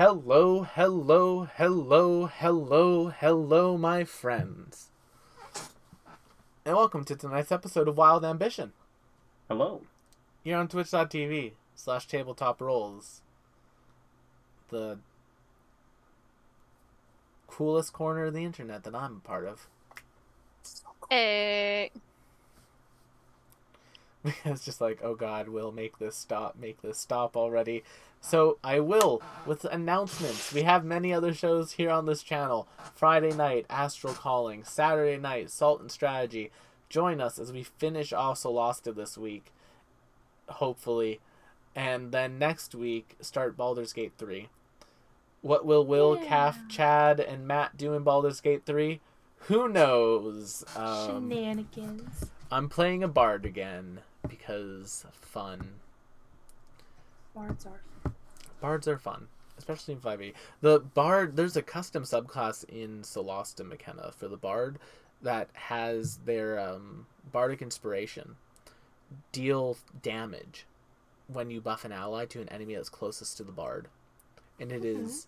Hello, hello, hello, hello, hello, my friends. And welcome to tonight's episode of Wild Ambition. Hello. Here on twitch.tv/tabletop rolls. The coolest corner of the internet that I'm a part of. Hey. It's just like, oh god, Will, make this stop already. So I will, with announcements. We have many other shows here on this channel. Friday night, Astral Calling. Saturday night, Salt and Strategy. Join us as we finish off Solasta this week, hopefully. And then next week, start Baldur's Gate 3. What will Will, Calf, Chad, and Matt do in Baldur's Gate 3? Who knows? Shenanigans. I'm playing a bard again because fun. Bards are fun, especially in 5e. The bard, there's a custom subclass in Solasta McKenna for the bard that has their bardic inspiration deal damage when you buff an ally to an enemy that's closest to the bard, and it is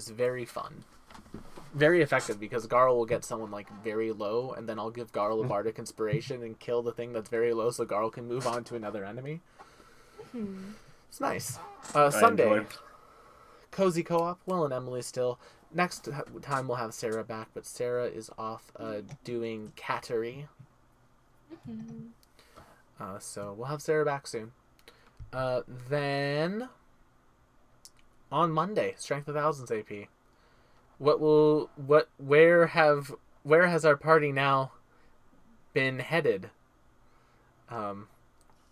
very fun. Very effective because Garl will get someone like very low, and then I'll give Garl a bardic inspiration and kill the thing that's very low, so Garl can move on to another enemy. It's nice. Sunday, cozy co-op. Will and Emily still. Next time we'll have Sarah back, but Sarah is off doing cattery. So we'll have Sarah back soon. Then on Monday, Strength of Thousands AP. Where has our party now been headed?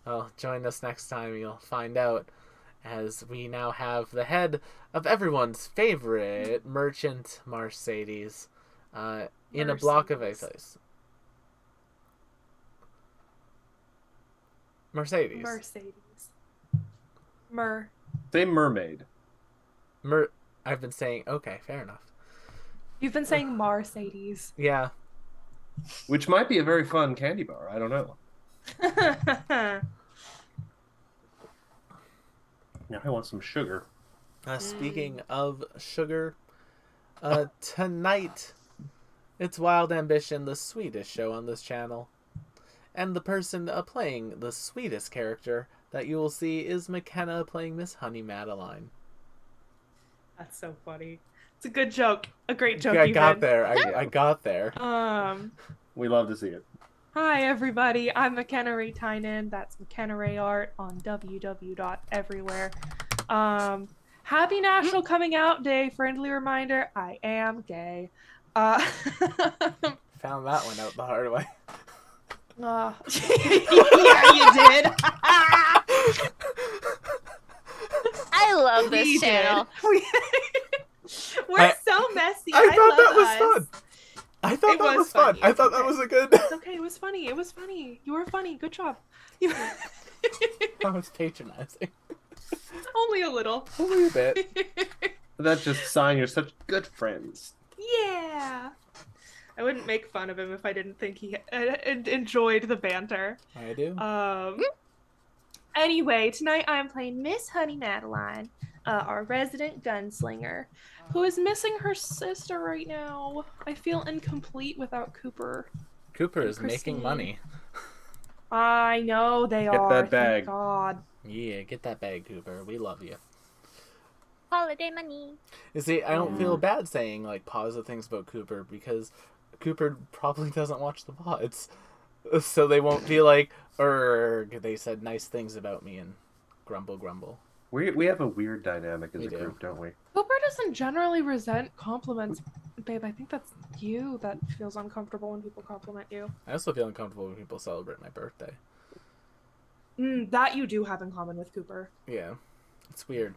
Well, join us next time, you'll find out, as we now have the head of everyone's favorite merchant, Mercedes, in a block of ice. Mercedes. Say mermaid. I've been saying, okay, fair enough. You've been saying Mercedes. Yeah. Which might be a very fun candy bar. I don't know. Now I want some sugar. Speaking of sugar, tonight it's Wild Ambition, the sweetest show on this channel. And the person playing the sweetest character that you will see is McKenna playing Miss Honey Madeline. That's so funny. It's a good joke. A great joke. I got there. I got there. We love to see it. Hi everybody, I'm McKenna Ray Tynan. That's McKenna Ray Art on www.everywhere. Happy National Coming Out Day. Friendly reminder, I am gay. Found that one out the hard way. Yeah, you did. I love this channel. We're so messy. I thought that was us. fun. I thought that was fun. I thought that was a good. It's okay. It was funny. It was funny. You were funny. Good job. That was patronizing. Only a little. Only a bit. That's just a sign you're such good friends. Yeah. I wouldn't make fun of him if I didn't think he enjoyed the banter. I do. Anyway, tonight I'm playing Miss Honey Madeline, our resident gunslinger, who is missing her sister right now. I feel incomplete without Cooper. Cooper is making money. I know they are. Get that bag. Thank God. Yeah, get that bag, Cooper. We love you. Holiday money. You see, I don't feel bad saying like positive things about Cooper because Cooper probably doesn't watch the VODs. So they won't be like, they said nice things about me and grumble. We have a weird dynamic as We a do. group, don't we? Cooper doesn't generally resent compliments. Babe, I think that's you that feels uncomfortable when people compliment you. I also feel uncomfortable when people celebrate my birthday. That you do have in common with Cooper. Yeah, it's weird.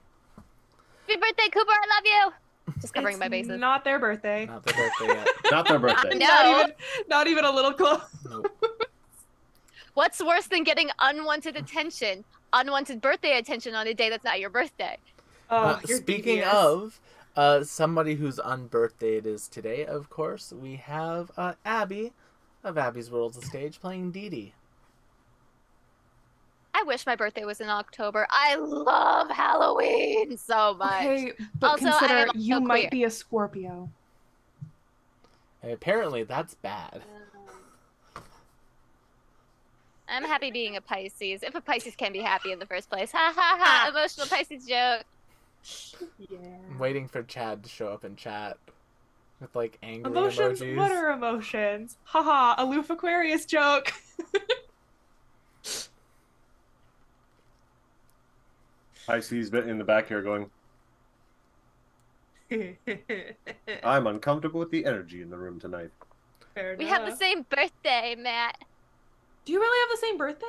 Happy birthday, Cooper! I love you! Just covering my bases. Not their birthday. Not their birthday yet. Not their birthday. No. Not even a little close. Nope. What's worse than getting unwanted attention? Unwanted birthday attention on a day that's not your birthday. You're Speaking devious. of somebody whose unbirthday it is today, of course, we have Abby of Abby's World's a Stage playing Dee Dee. I I wish my birthday was in October. I love Halloween so much. Okay, but Also, I consider am also you queer. might be a Scorpio. And apparently, that's bad. I'm happy being a Pisces. If a Pisces can be happy in the first place. Ha ha ha. Emotional Pisces joke. Yeah. I'm waiting for Chad to show up in chat with like angry Emotions? emojis. What are emotions? Haha, aloof Aquarius joke. Pisces in the back here going, I'm uncomfortable with the energy in the room tonight. Fair We have the enough. same birthday, Matt. Do you really have the same birthday?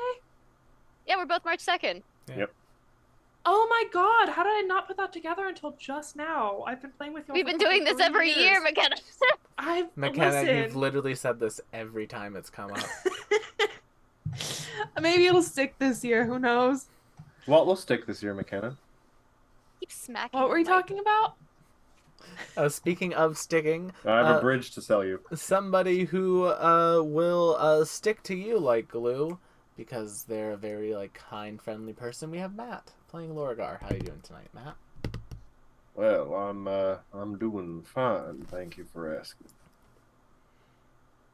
Yeah, we're both March 2nd. Yeah. Yep. Oh my god, how did I not put that together until just now? I've been playing with you. We've been doing this every year, McKenna. McKenna, you've Listen. literally said this every time it's come up. Maybe it'll stick this year, who knows? What will stick this year, McKenna? Keep smacking. What were the you mic. talking about? Speaking of sticking, I have a bridge to sell you. somebody who will stick to you like glue because they're a very like kind, friendly person. We have Matt playing Lorgar. How are you doing tonight, Matt? Well, I'm doing fine. Thank you for asking.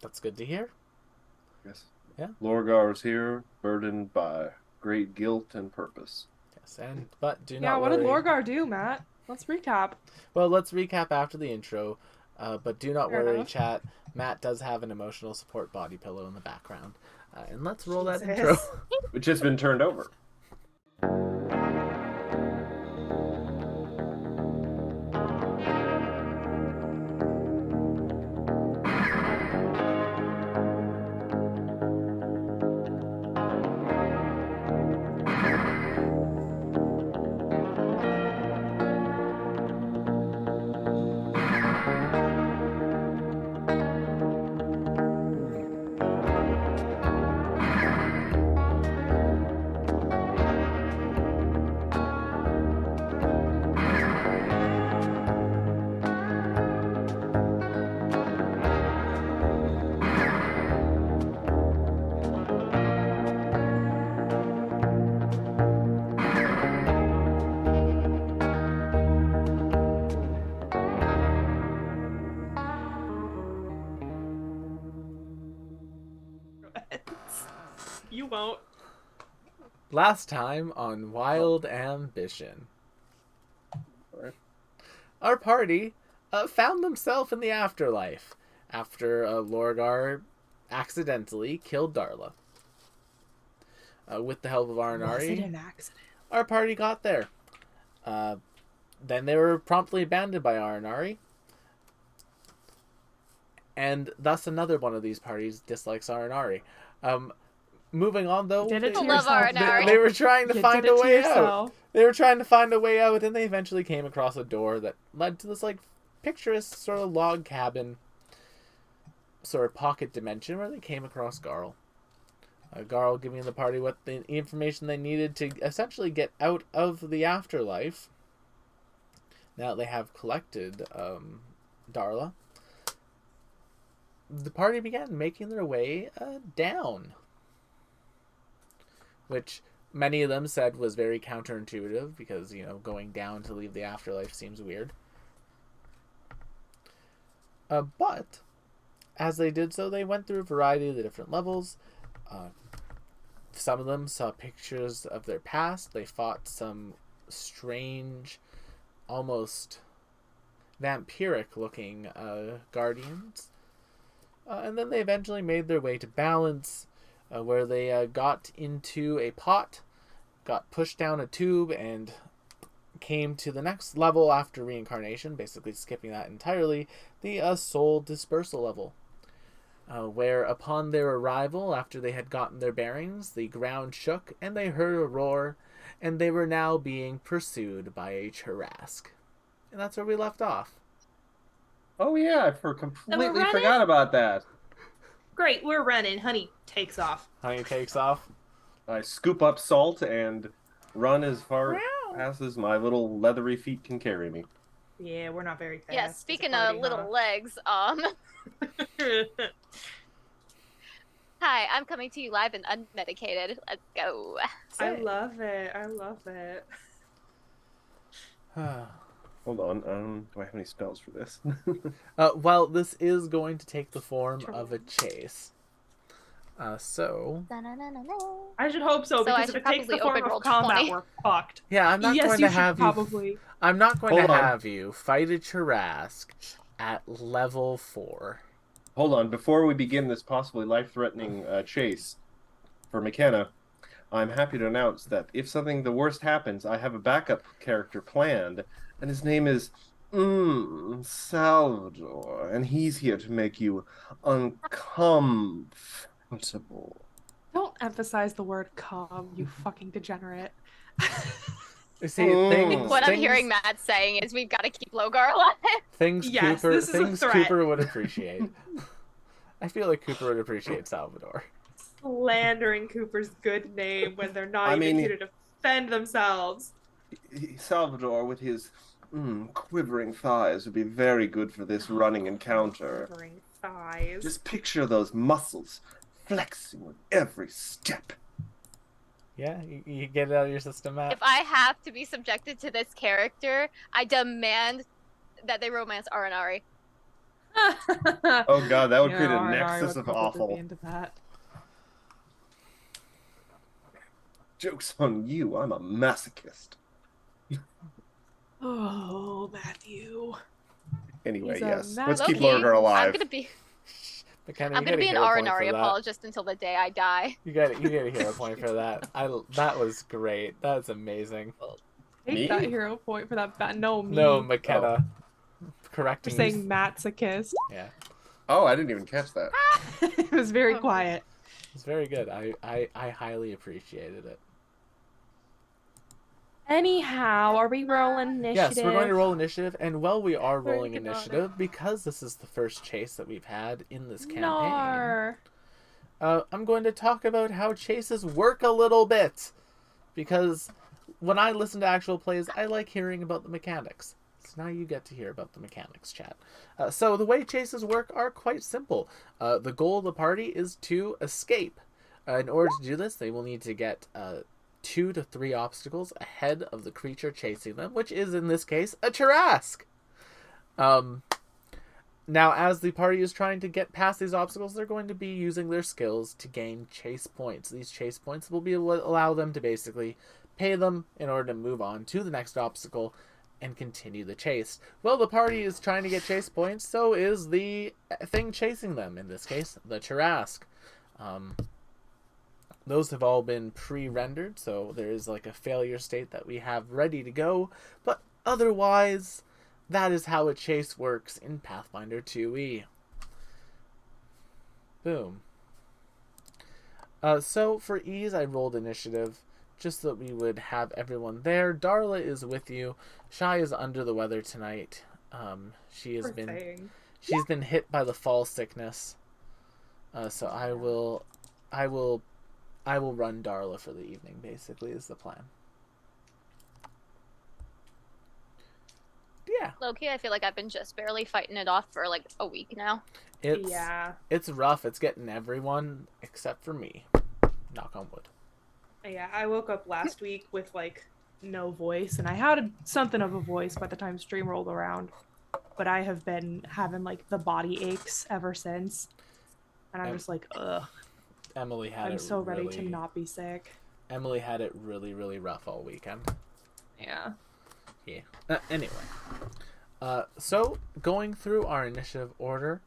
That's good to hear. Yes. Yeah. Lorgar's here, burdened by great guilt and purpose. Yes, but do Yeah, not what worry. did Lorgar do, Matt? Let's recap. Well, let's recap after the intro. But do not Fair worry, enough. chat. Matt does have an emotional support body pillow in the background. And let's roll that Jesus. intro. Which has been turned over. You won't. Last time on Wild Ambition. Alright. Our party found themselves in the afterlife after Lorgar accidentally killed Darla. With the help of Was it Arnari, an accident? our party got there. Then they were promptly abandoned by Arnari. And thus another one of these parties dislikes Arnari. Moving on, though, Did it to I love yourself. Arnari. they were trying to You find did it a to way out. yourself. They were trying to find a way out, and they eventually came across a door that led to this like picturesque sort of log cabin, sort of pocket dimension where they came across Garl. Garl giving the party what the information they needed to essentially get out of the afterlife. Now that they have collected Darla, the party began making their way down, which many of them said was very counterintuitive because, you know, going down to leave the afterlife seems weird. But as they did so, they went through a variety of the different levels. Some of them saw pictures of their past. They fought some strange, almost vampiric looking guardians. And then they eventually made their way to Balance, where they got into a pot, got pushed down a tube, and came to the next level after reincarnation, basically skipping that entirely, the soul dispersal level. Where upon their arrival, after they had gotten their bearings, the ground shook and they heard a roar, and they were now being pursued by a Charask. And that's where we left off. Oh yeah, I completely running? forgot about that. Great, we're running. Honey takes off. Honey takes off. I scoop up salt and run as far fast as my little leathery feet can carry me. Yeah, we're not very fast. Yeah, as a speaking party, of little huh? legs, Hi, I'm coming to you live and unmedicated. Let's go. I love it. I love it. Hold on. Do I have any spells for this? Well, this is going to take the form of a Trolls. chase. So I should hope so, So I because if should it takes the probably form open of roll combat, 20. we're fucked. yeah, I'm not Yes, going you to should have probably. I'm not going Hold to on. have you fight a Charask at level 4. Hold on. Before we begin this possibly life-threatening chase for McKenna, I'm happy to announce that if something the worst happens, I have a backup character planned, and his name is Salvador, and he's here to make you uncomfortable. Don't emphasize the word "come," you fucking degenerate. See, What I'm things hearing Matt saying is we've got to keep Logar alive. things Yes, Cooper this is a things threat. Cooper would appreciate. I feel like Cooper would appreciate Salvador. Slandering Cooper's good name when they're not I even mean- here to defend themselves. Salvador, with his quivering thighs, would be very good for this running encounter. Quivering thighs. Just picture those muscles flexing with every step. Yeah, you get it out of your system, Matt. If I have to be subjected to this character, I demand that they romance R and Ari. Oh god, that would Yeah, create a Arnari nexus would of probably awful. be into that. Joke's on you, I'm a masochist. Oh, Matthew. Anyway, He's a yes. mas- Let's keep Low-key, Lorgar alive. I'm gonna be McKenna, I'm you gonna get a be an hero R point and for Ari that. apologist until the day I die. You get a hero point for that. That was great. That's amazing. Take Me? that hero point for that. No, me. No, McKenna. For Correcting saying you. masochist. Yeah, Oh, I didn't even catch that. It was very Oh. quiet. it's very good. I highly appreciated it. Anyhow, are we rolling initiative? Yes, we're going to roll initiative, and while we are Very rolling good. initiative, because this is the first chase that we've had in this campaign, Nar. I'm going to talk about how chases work a little bit. Because when I listen to actual plays, I like hearing about the mechanics. So now you get to hear about the mechanics, chat. So the way chases work are quite simple. The goal of the party is to escape. In order to do this, they will need to get 2 to 3 obstacles ahead of the creature chasing them, which is, in this case, a Charask. Now, as the party is trying to get past these obstacles, they're going to be using their skills to gain chase points. These chase points will be what allow them to basically pay them in order to move on to the next obstacle and continue the chase. Well, the party is trying to get chase points, so is the thing chasing them, in this case, the Charask. Those have all been pre-rendered, so there is like a failure state that we have ready to go, but otherwise, that is how a chase works in Pathfinder 2e. Boom. So for ease, I rolled initiative, just so that we would have everyone there. Darla is with you. Shy is under the weather tonight. She's been hit by the fall sickness. So I will run Darla for the evening, basically, is the plan. Yeah. Low-key, I feel like I've been just barely fighting it off for like a week now. It's rough. It's getting everyone except for me. Knock on wood. Yeah, I woke up last week with like no voice, and I had something of a voice by the time stream rolled around. But I have been having like the body aches ever since, and I'm just like, ugh. Emily had I'm so ready to not be sick. Emily had it really, really rough all weekend. Yeah. Yeah. Anyway. So, going through our initiative order,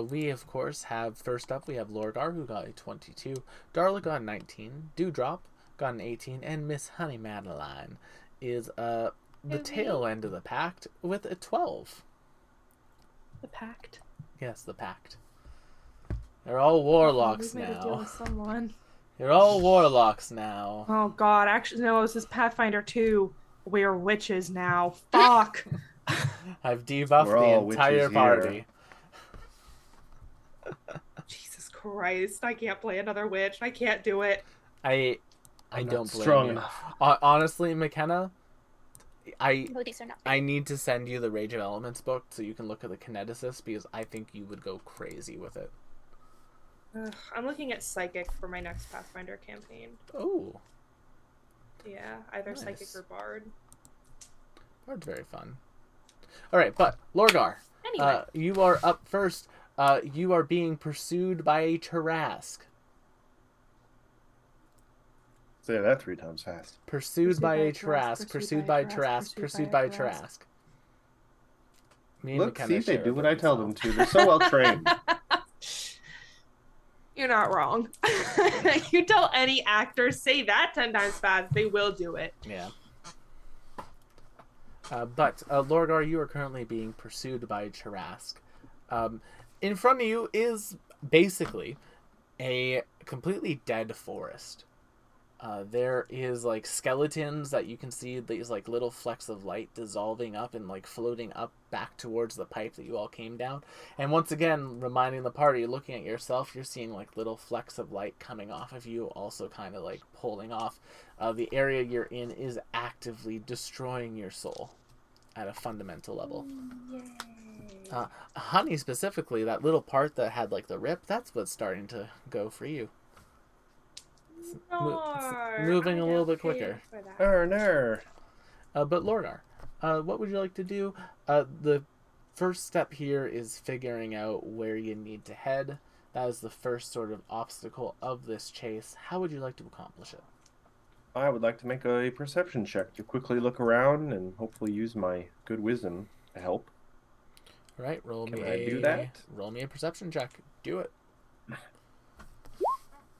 we, of course, have, first up, we have Lorgar, who got a 22. Darla got a 19. Dewdrop got an 18. And Miss Honey Madeline is the tail end of the pact with a 12. The pact. Yes, the pact. They're all warlocks We've made a deal now. with someone. They're all warlocks now. Oh god, actually no, this is Pathfinder 2. We're witches now. Fuck. I've debuffed We're the all entire witches party. Jesus Christ, I can't play another witch. I can't do it. I I'm don't not blame strong you. enough. Honestly, McKenna, I These are not. need to send you the Rage of Elements book so you can look at the kineticists, because I think you would go crazy with it. I'm looking at Psychic for my next Pathfinder campaign. Oh, Yeah, either Psychic Nice. or Bard. that's very fun. All right, but Lorgar, Anyway. you are up first. You are being pursued by a Tarask. Say that 3 times fast. Pursued by a Tarask. Pursued by a Tarask. Pursued by a Tarask. Me and Look, McKenna see, they share do a what I brain tell cell. them to. They're so well trained. You're not wrong. You tell any actor, say that 10 times fast, they will do it. Yeah. But Lorgar, you are currently being pursued by Tarask. In front of you is basically a completely dead forest. There is like skeletons that you can see these like little flecks of light dissolving up and like floating up back towards the pipe that you all came down. And once again, reminding the party, looking at yourself, you're seeing like little flecks of light coming off of you, also kind of like pulling off. The area you're in is actively destroying your soul at a fundamental level. Honey, specifically, that little part that had like the rip, that's what's starting to go for you. Moving a little bit quicker. No. But Lorgar, what would you like to do? The first step here is figuring out where you need to head. That is the first sort of obstacle of this chase. How would you like to accomplish it? I would like to make a perception check to quickly look around and hopefully use my good wisdom to help. All right, roll Can me I do that? Roll me a perception check. Do it.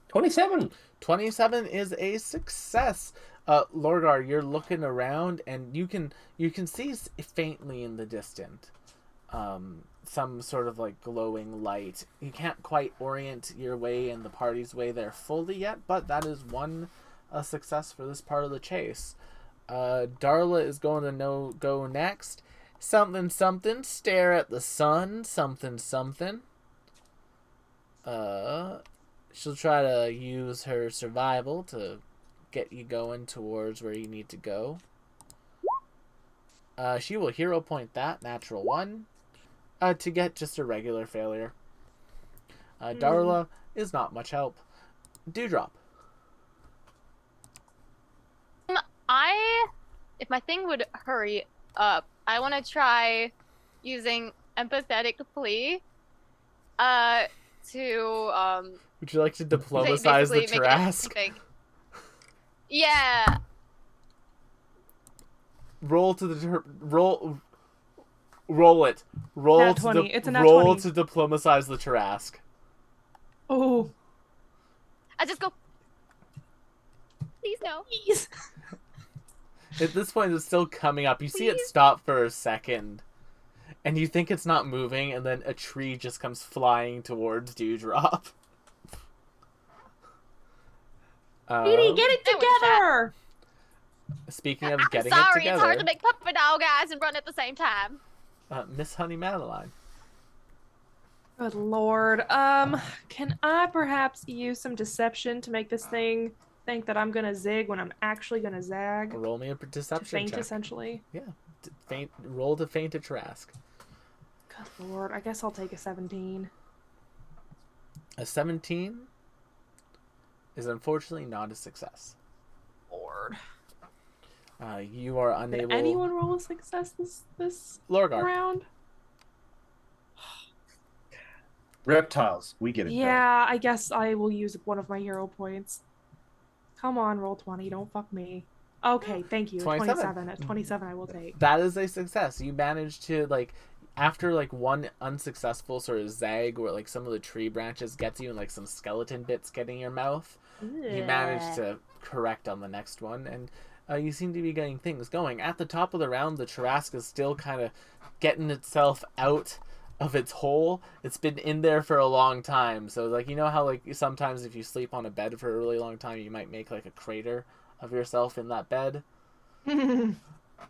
27. 27 is a success. Lorgar, you're looking around and you can see faintly in the distance some sort of like glowing light. You can't quite orient your way and the party's way there fully yet, but that is one success for this part of the chase. Darla is going to go next. Something, something, stare at the sun, something, something. She'll try to use her survival to get you going towards where you need to go. She will hero point that, natural 1, to get just a regular failure. Darla is not much help. Dewdrop. If my thing would hurry up, I want to try using empathetic plea to Would you like to diplomatize the basically make it Tarask? think. Yeah. Roll to the roll it. Roll Nat to 20. It's a nat roll 20. to diplomatize the Tarask. Oh, I just go. Please no. please. At this point, it's still coming up. You see it Please? stop for a second, and you think it's not moving, and then a tree just comes flying towards Dewdrop. Edie, get it That was together! Speaking of I'm getting sorry, it together, it's hard to make puppy dog eyes and run at the same time. Miss Honey Madeline. Good lord. Can I perhaps use some deception to make this thing think that I'm gonna zig when I'm actually gonna zag? Roll me a To deception faint, check. essentially. Yeah, faint. Roll to faint a Tarask. Good lord. I guess I'll take a 17. A 17 is unfortunately not a success. Lord. You are Did unable. anyone roll a success this Lorgar. round? Reptiles. We get it. Yeah, I guess I will use one of my hero points. Come on, roll 20. Don't fuck me. Okay, thank you. 27. 27. At 27, I will take. That is a success. You managed to after one unsuccessful sort of zag where some of the tree branches gets you and some skeleton bits getting your mouth. You managed to correct on the next one, and you seem to be getting things going. At the top of the round, the Tarask is still kind of getting itself out of its hole. It's been in there for a long time, so you know how sometimes if you sleep on a bed for a really long time, you might make a crater of yourself in that bed.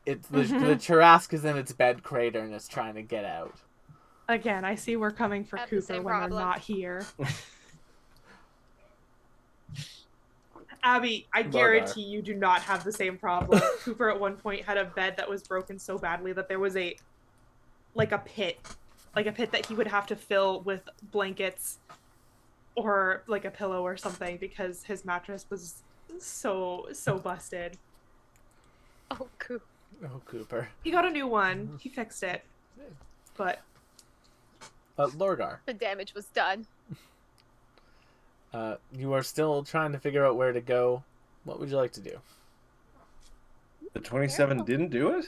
It's the Tarask is in its bed crater and it's trying to get out. Again, I see we're coming for Have the Cooper same when problem. they're not here. Abby, I guarantee you do not have the same problem. Cooper at one point had a bed that was broken so badly that there was a pit that he would have to fill with blankets or like a pillow or something because his mattress was so busted. Oh, cool. Oh, Cooper. He got a new one. He fixed it. But Lorgar, The damage was done. you are still trying to figure out where to go. What would you like to do? The 27 didn't do it?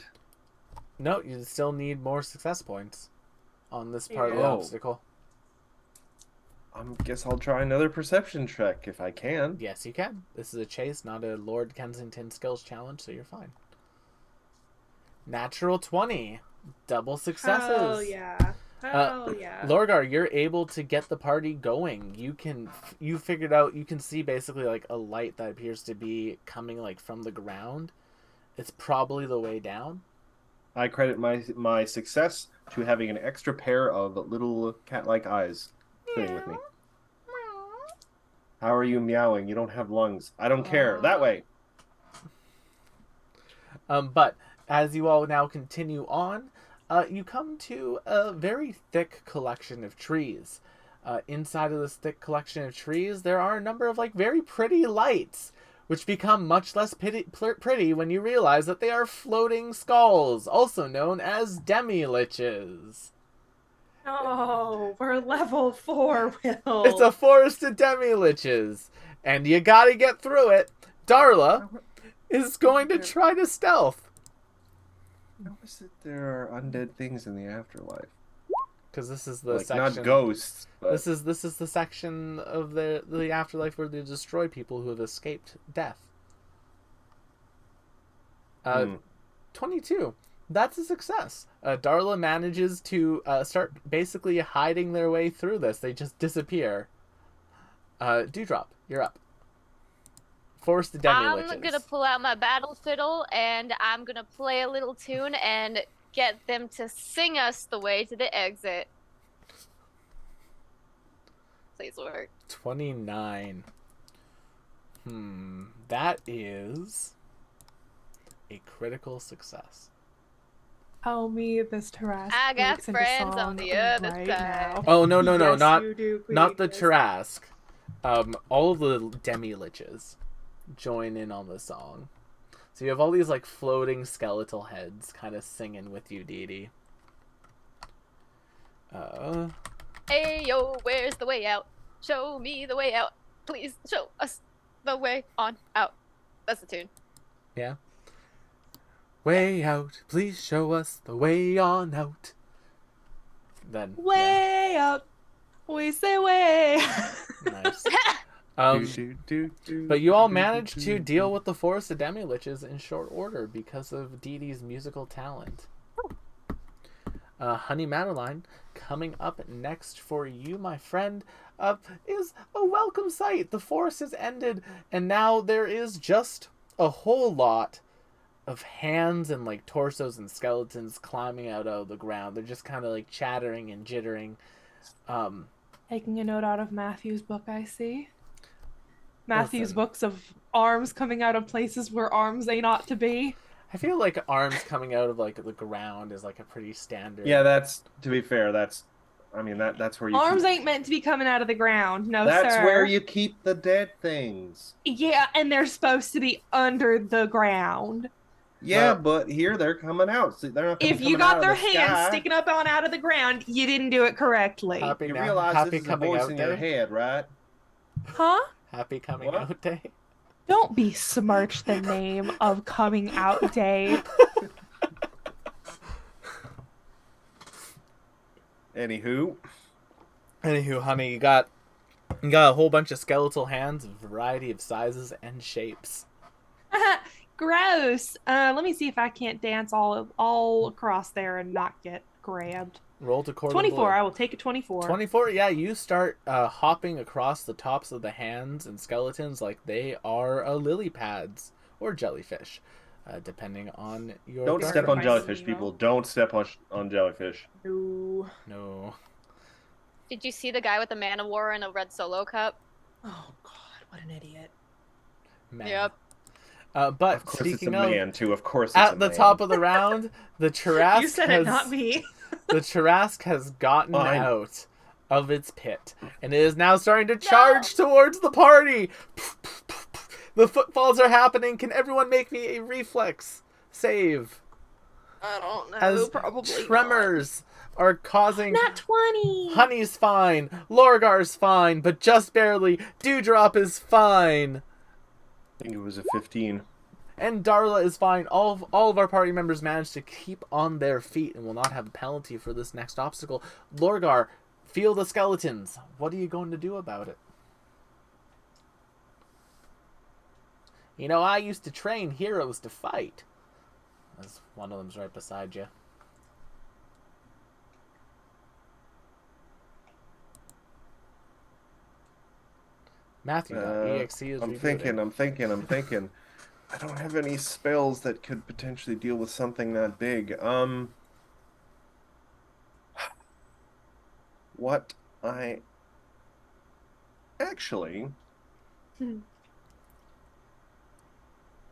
No, you still need more success points on this part of the Oh. obstacle. I guess I'll try another perception check if I can. Yes, you can. This is a chase, not a Lord Kensington skills challenge, so you're fine. Natural 20. Double successes. hell yeah. Hell yeah. Lorgar, you're able to get the party going. You figured out, you can see basically like a light that appears to be coming like from the ground. It's probably the way down. I credit my success to having an extra pair of little cat-like eyes sitting with me. How are you meowing? You don't have lungs. I don't care. That way. But as you all now continue on, you come to a very thick collection of trees. Inside of this thick collection of trees, there are a number of like very pretty lights, which become much less pretty when you realize that they are floating skulls, also known as demi-liches. No, we're level 4, Will. It's a forest of demi-liches, and you gotta get through it. Darla is going to try to stealth. How is it there are undead things in the afterlife? Because this is the Like, section. not ghosts, but... This is the section of the afterlife where they destroy people who have escaped death. 22. That's a success. Darla manages to start basically hiding their way through this. They just disappear. Dewdrop, you're up. Force the demi-liches. I'm gonna pull out my battle fiddle and I'm gonna play a little tune and get them to sing us the way to the exit. Please work. 29. That is a critical success. Tell me this Tarrasque I got breaks into friends on song the other right side. now. Oh, no, Yes, not you do, not the Queen. Tarrasque. All of the demi-liches join in on the song. So you have all these like floating skeletal heads kind of singing with you, Dee Dee. Hey yo, where's the way out? Show me the way out. Please show us the way on out. That's the tune. Yeah. Way out, please show us the way on out. Then Way out. We say way. yeah, nice. But you all managed to deal with the forest of demi-liches in short order because of Dee Dee's musical talent. Honey Madeline, coming up next for you, my friend, is a welcome sight. The forest has ended, and now there is just a whole lot of hands and like torsos and skeletons climbing out of the ground. They're just kind of like chattering and jittering. Taking a note out of Matthew's book, I see. Matthew's books of arms coming out of places where arms ain't ought to be. I feel like arms coming out of like the ground is like a pretty standard. Yeah, that's, to be fair, that's where you Arms keep... ain't meant to be coming out of the ground. No, That's sir. where you keep the dead things. Yeah, and they're supposed to be under the ground. Yeah, but here they're coming out. So they're not If you coming out got of their the hands sky. sticking up on out of the ground, you didn't do it correctly. Happy, You now, realize happy this is a coming voice out in day. your head, right? Huh? Happy coming What? out day. Don't besmirch the name of Coming Out Day. Anywho, honey, you got a whole bunch of skeletal hands, of a variety of sizes and shapes. Gross. Let me see if I can't dance all across there and not get grabbed. Roll to quarter. 24. I will take a 24. 24. Yeah, you start hopping across the tops of the hands and skeletons like they are lily pads or jellyfish, depending on your. don't step on Sacrifice jellyfish, Nemo. people. Don't step on jellyfish. No. No. Did you see the guy with the man of war and a red solo cup? Oh God, what an idiot. Man. Yep. But Of course, it's a speaking of, man too. Of course, it's at a the man. top of the round, the Tarrasque You said has, it, not me. the Tarrasque has gotten Fine. out of its pit, and it is now starting to charge towards the party. The footfalls are happening. Can everyone make me a reflex save? I don't know. As Probably tremors are causing... Nat 20! Honey's fine. Lorgar's fine, but just barely. Dewdrop is fine. I think it was a 15. And Darla is fine. All of our party members managed to keep on their feet and will not have a penalty for this next obstacle. Lorgar, feel the skeletons. What are you going to do about it? You know, I used to train heroes to fight. As one of them's right beside you. Matthew, EXE is I'm rebooting. thinking. I don't have any spells that could potentially deal with something that big. What I... Actually...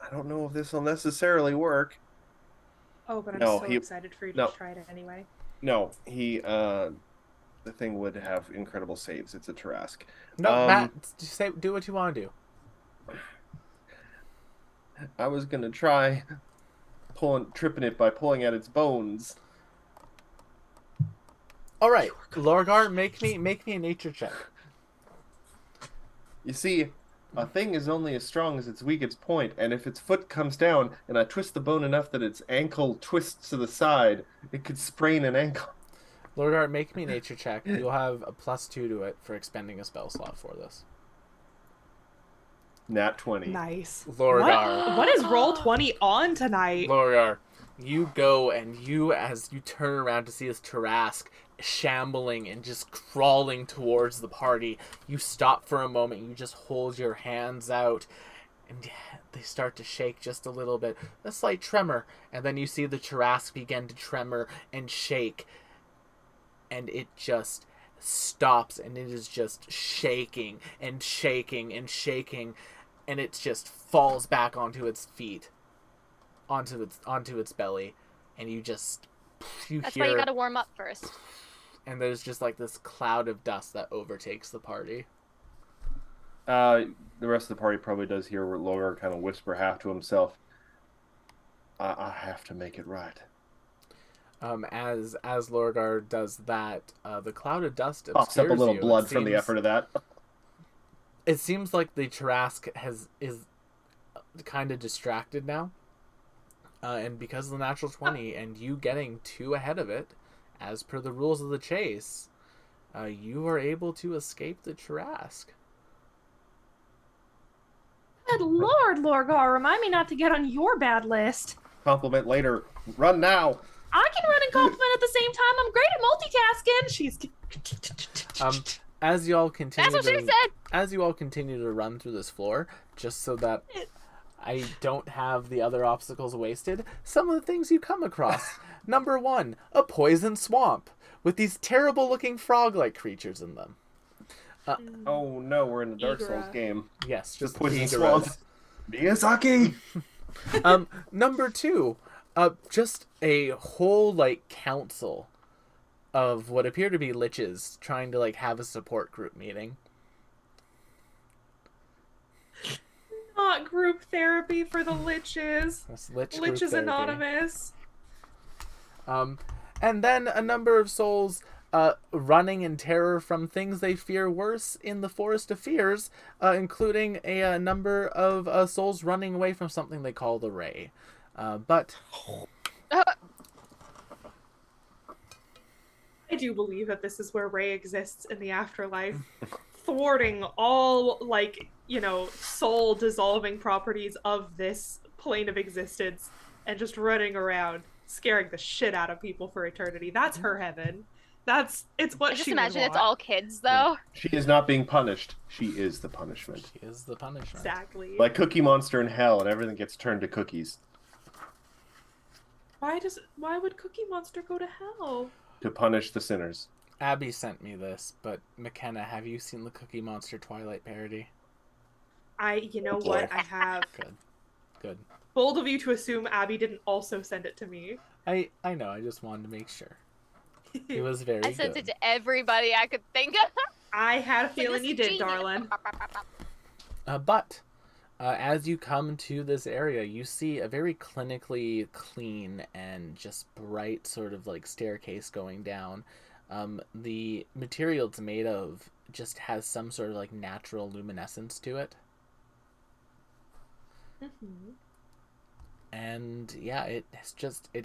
I don't know if this will necessarily work. Oh, but I'm No, so he- excited for you to no. try it anyway. No, the thing would have incredible saves. It's a Tarask. No, Matt, just do what you want to do. I was gonna try tripping it by pulling at its bones. All right, Lorgar, make me a nature check. You see, a thing is only as strong as its weakest point, and if its foot comes down and I twist the bone enough that its ankle twists to the side, it could sprain an ankle. Lorgar, make me a nature check. You'll have a +2 to it for expending a spell slot for this. Nat 20. Nice. Lorgar. What is Roll20 on tonight? Lorgar, you go and as you turn around to see this Tarask shambling and just crawling towards the party, you stop for a moment, you just hold your hands out, and they start to shake just a little bit. A slight tremor, and then you see the Tarask begin to tremor and shake, and it just stops, and it is just shaking and shaking and shaking, and it just falls back onto its feet, onto its belly, and That's hear, why you gotta warm up first. and there's just like this cloud of dust that overtakes the party. The rest of the party probably does hear Logar kind of whisper half to himself. I have to make it right. As Lorgar does that, the cloud of dust Pops up a obscures little you. blood from the effort of that. It seems like the Tarask is kind of distracted now, and because of the natural 20 and you getting 2 ahead of it, as per the rules of the chase, you are able to escape the Tarask. Good Lord, Lorgar, remind me not to get on your bad list. Compliment later. Run now. I can run and compliment at the same time. I'm great at multitasking. She's. As you all continue That's what she said! as you all continue to run through this floor, just so that I don't have the other obstacles wasted, some of the things you come across. Number 1, a poison swamp with these terrible looking frog-like creatures in them. Oh no, we're in the Dark Souls Egra. game. Yes, just Poison Egaras. swamp. Miyazaki! Number 2, just a whole like council of what appear to be liches trying to like have a support group meeting. Not group therapy for the liches. That's lich group Liches therapy. Anonymous. And then a number of souls running in terror from things they fear worse in the Forest of Fears, including a number of souls running away from something they call the Ray. But I do believe that this is where Ray exists in the afterlife, thwarting all, like, you know, soul dissolving properties of this plane of existence and just running around, scaring the shit out of people for eternity. That's her heaven. It's what I just she would imagine it's want. all kids, though. She is not being punished. She is the punishment. she is the punishment. Exactly. Like Cookie Monster in hell, and everything gets turned to cookies. Why would Cookie Monster go to hell? To punish the sinners. Abby sent me this, but McKenna, have you seen the Cookie Monster Twilight parody? You know boy. what? I have. Good. Bold of you to assume Abby didn't also send it to me. I know, I just wanted to make sure. He was very I sent good. it to everybody I could think of. I had a Like, feeling this you is did, genius. darling. But as you come to this area, you see a very clinically clean and just bright sort of like staircase going down. The material it's made of just has some sort of like natural luminescence to it. Mm-hmm. And yeah, it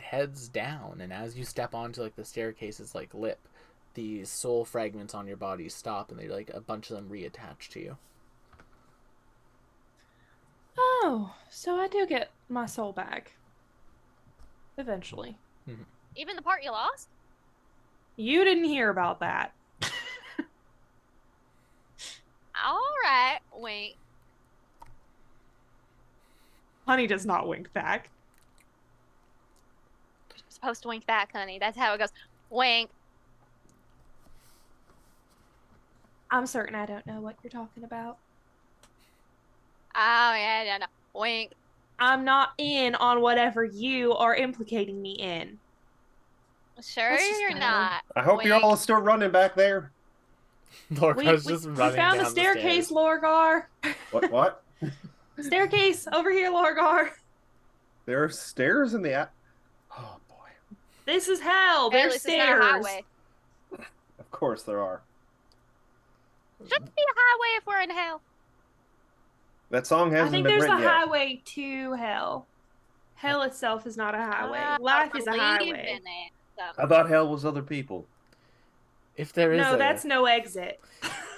heads down, and as you step onto like the staircase's like lip, the soul fragments on your body stop, and they like a bunch of them reattach to you. Oh, so I do get my soul back. Eventually. Even the part you lost? You didn't hear about that. Alright, wait. Honey does not wink back. You're supposed to wink back, honey. That's how it goes. Wink. I'm certain I don't know what you're talking about. Oh, yeah, no. Wink. I'm not in on whatever you are implicating me in. Sure Let's just you're go. not. I hope you're Wink. all still running back there. Lorca's We just running found down the staircase, stairs. Lorgar. What? Staircase over here, Lorgar. There are stairs in the Oh boy. This is hell. Hey, at There's least it's not a stairs. highway. Of course there are. Shouldn't be a highway if we're in hell. That song I hasn't think been there's a written yet. highway to hell. Hell itself is not a highway. Life is a believe highway. in it. So. I thought hell was other people. If there is No, that's no exit.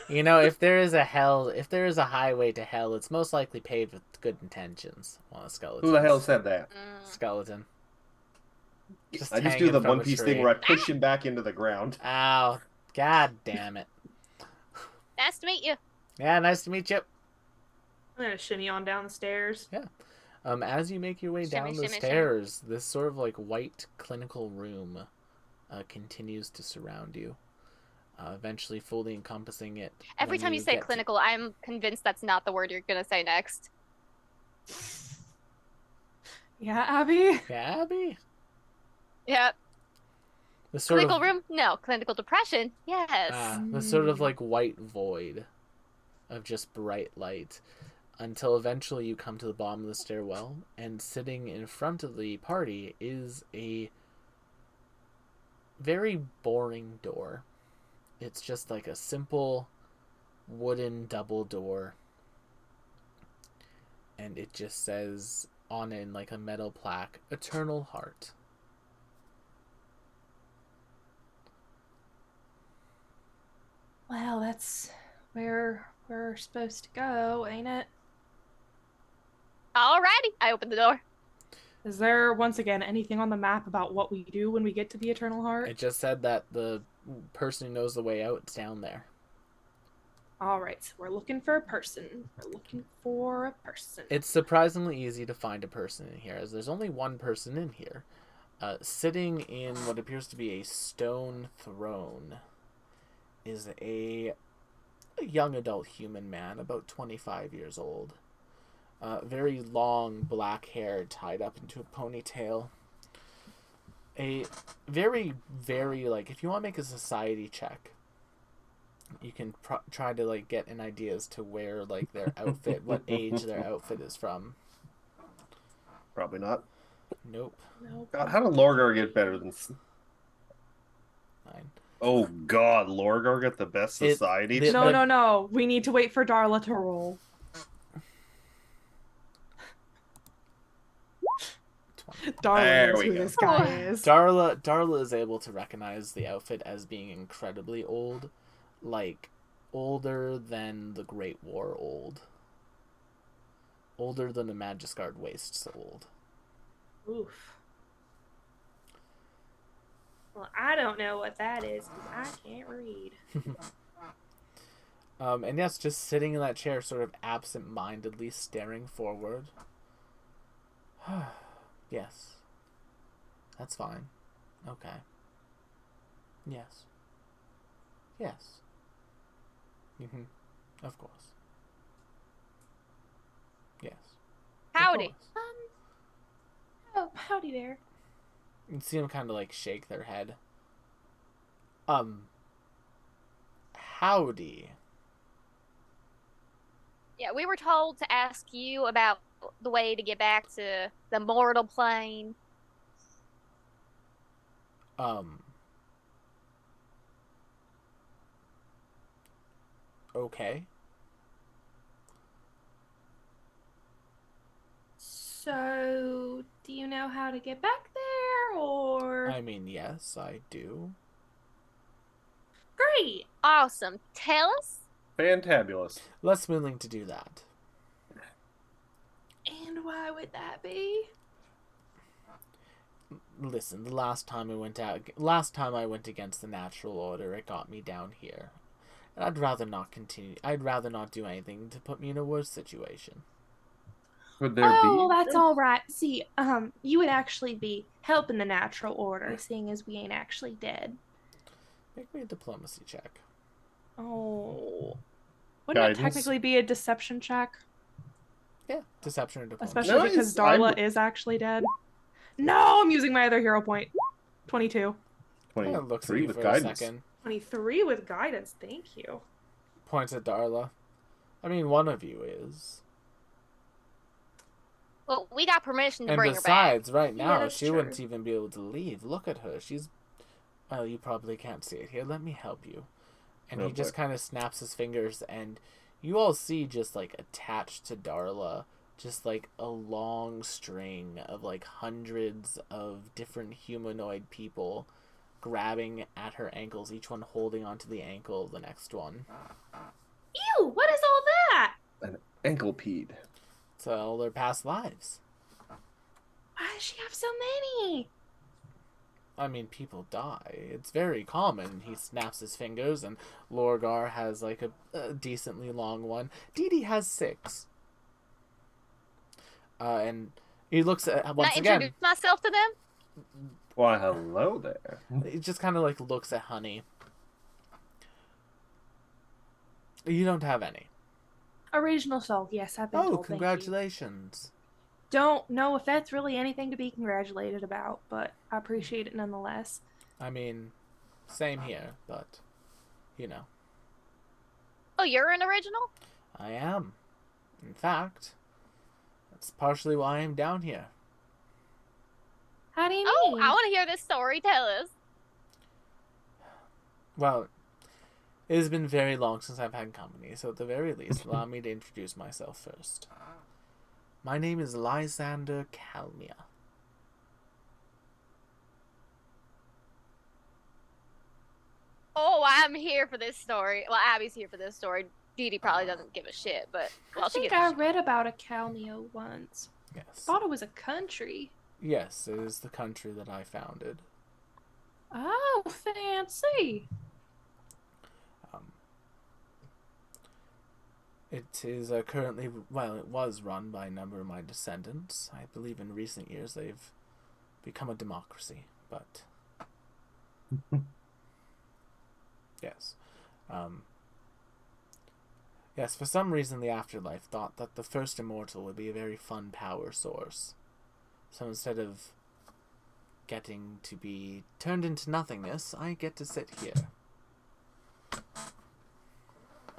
you know, if there is a highway to hell, it's most likely paved with good intentions. Well, a skeleton. Who the hell said that? Skeleton. I just do hanging the from One a Piece tree. thing where I push him back into the ground. Ow. God damn it. Nice to meet you. Yeah, nice to meet you. I'm gonna shimmy on down the stairs. As you make your way down Shimmy, the shimmy, stairs, this sort of like white clinical room continues to surround you, eventually fully encompassing it. Every when time you say get to- clinical, I'm convinced that's not the word you're gonna say next. Yeah, Abby? Yeah, Abby? Yep. The sort Clinical of, room? No. Clinical depression? Yes. the sort of like white void of just bright light, until eventually you come to the bottom of the stairwell, and sitting in front of the party is a very boring door. It's just like a simple wooden double door, and it just says on it in like a metal plaque, Eternal Heart. Well, that's where we're supposed to go, ain't it? Alrighty. I opened the door. Is there, once again, anything on the map about what we do when we get to the Eternal Heart? It just said that the person who knows the way out is down there. Alright, so we're looking for a person. We're looking for a person. It's surprisingly easy to find a person in here, as there's only one person in here. Sitting in what appears to be a stone throne is a young adult human man, about 25 years old. Very long black hair tied up into a ponytail. A very, very, like, if you want to make a society check, you can try to, like, get an idea as to where, like, their outfit, what age their outfit is from. Probably not. Nope. God, how did Lorgar get better than... 9. Oh God, Lorgar got the best society. No. We need to wait for Darla to roll. 20. Darla There knows we who go. this guy is. Darla is able to recognize the outfit as being incredibly old, like older than the Great War older than the Magiscard wastes old. Oof. Well, I don't know what that is because I can't read. And yes, just sitting in that chair, sort of absent-mindedly staring forward. Yes. That's fine. Okay. Yes. Yes. Mm-hmm. Of course. Yes. Of Howdy. course. Oh, howdy there. You can see them kind of like shake their head. Howdy. Yeah, we were told to ask you about the way to get back to the mortal plane. Um, okay. So, do you know how to get back there, or? I mean, yes, I do. Great! Awesome. Tell us. Fantabulous. Less willing to do that. And why would that be? Listen, the last time I went against the natural order, it got me down here. And I'd rather not continue. I'd rather not do anything to put me in a worse situation. Would there Oh, be? well, that's all right. See, you would actually be helping the natural order, seeing as we ain't actually dead. Make me a diplomacy check. Oh. Wouldn't it Guidance. technically be a deception check? Yeah, deception or diplomacy. Especially No, because it's- Darla is actually dead. No, I'm using my other hero point. 22. Kind of looks at 23 you with for guidance. a second. 23 with guidance, thank you. Points at Darla. I mean, one of you is. Well, we got permission to And bring her back. besides, right Yeah, now, that's she true. wouldn't even be able to leave. Look at her. She's. Well, you probably can't see it here. Let me help you. And Oh, he just boy. kind of snaps his fingers, and you all see just like attached to Darla, just like a long string of like hundreds of different humanoid people grabbing at her ankles, each one holding onto the ankle of the next one. Ew, what is all that? An anklepede. It's all their past lives. Why does she have so many? I mean, people die. It's very common. He snaps his fingers, and Lorgar has like a decently long one. Dee Dee has 6. And he looks at Can once I again. introduce myself to them? Why, hello there. He just kind of like looks at Honey. You don't have any. Original soul, yes, I've been Oh, told. congratulations. Don't know if that's really anything to be congratulated about, but I appreciate it nonetheless. I mean, same here, but you know, Oh, you're an original? I am. In fact, that's partially why I'm down here. How do you Oh, mean? I want to hear this story. Tell us. Well, it has been very long since I've had company, so at the very least, allow me to introduce myself first. My name is Lysander Calmia. Oh, I'm here for this story. Well, Abby's here for this story. Dee Dee probably doesn't give a shit, but well, I she think gives a I shit. read about a Calmio once. Yes. Thought it was a country. Yes, it is the country that I founded. Oh, fancy. It is currently, well, it was run by a number of my descendants. I believe in recent years they've become a democracy, but yes. Yes, for some reason the afterlife thought that the first immortal would be a very fun power source. So instead of getting to be turned into nothingness, I get to sit here.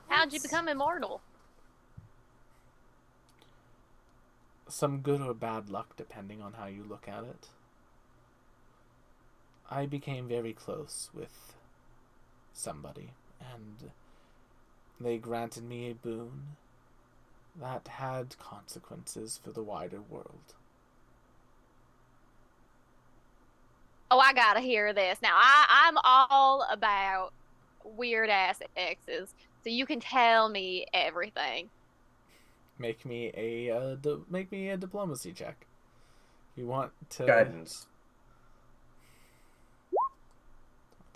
How'd you become immortal? Some good or bad luck, depending on how you look at it. I became very close with somebody, and they granted me a boon that had consequences for the wider world. Oh, I gotta hear this. Now, I'm all about weird ass exes, so you can tell me everything. Make me a diplomacy check. You want to Guidance.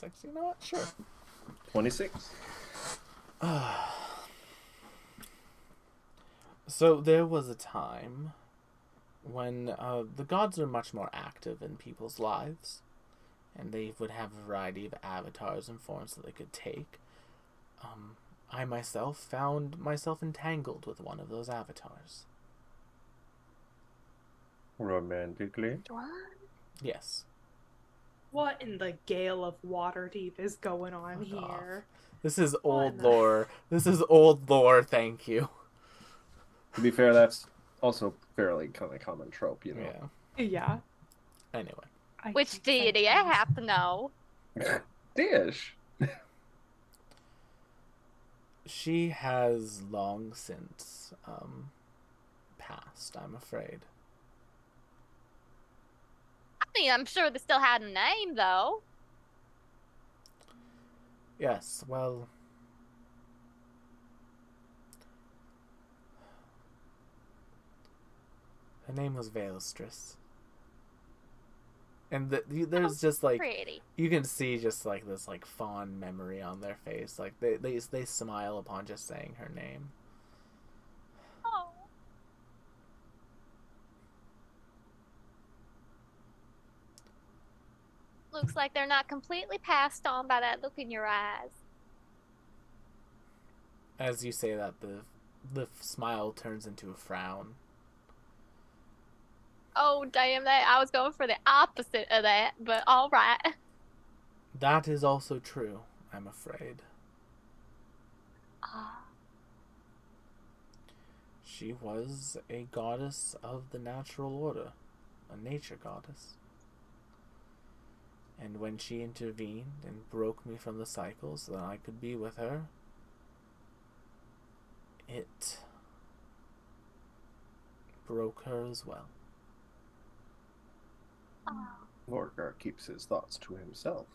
Actually, you know what? Sure. 26. So there was a time when the gods were much more active in people's lives, and they would have a variety of avatars and forms that they could take. I myself found myself entangled with one of those avatars. Romantically. Yes. What in the gale of Waterdeep is going on Fuck off. here? This is old the- lore. This is old lore, thank you. To be fair, that's also fairly kind of common trope, you know. Yeah. Yeah. Anyway. I Which think deity? I sometimes- have to know. Dish. She has long since passed, I'm afraid. I mean, I'm sure they still had a name, though. Yes, well, her name was Veilstress. And there's just like Pretty. you can see just like this like fond memory on their face. Like they smile upon just saying her name. Oh. Looks like they're not completely passed on by that look in your eyes. As you say that, the smile turns into a frown. Oh, damn that. I was going for the opposite of that, but all right. That is also true, I'm afraid. Ah. She was a goddess of the natural order, a nature goddess. And when she intervened and broke me from the cycle so that I could be with her, it broke her as well. Oh. Lorgar keeps his thoughts to himself.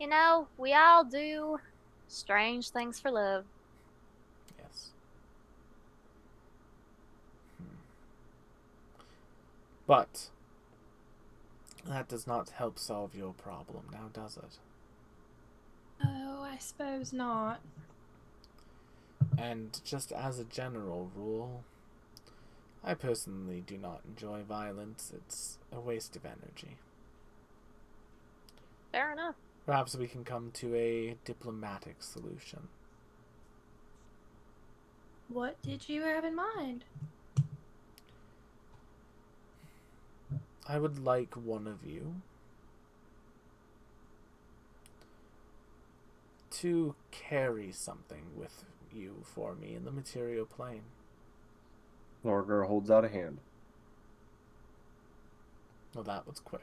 You know, we all do strange things for love. Yes. But that does not help solve your problem, now does it? Oh, I suppose not. And just as a general rule, I personally do not enjoy violence. It's a waste of energy. Fair enough. Perhaps we can come to a diplomatic solution. What did you have in mind? I would like one of you to carry something with you for me in the material plane. Lorgar holds out a hand. Well, that was quick.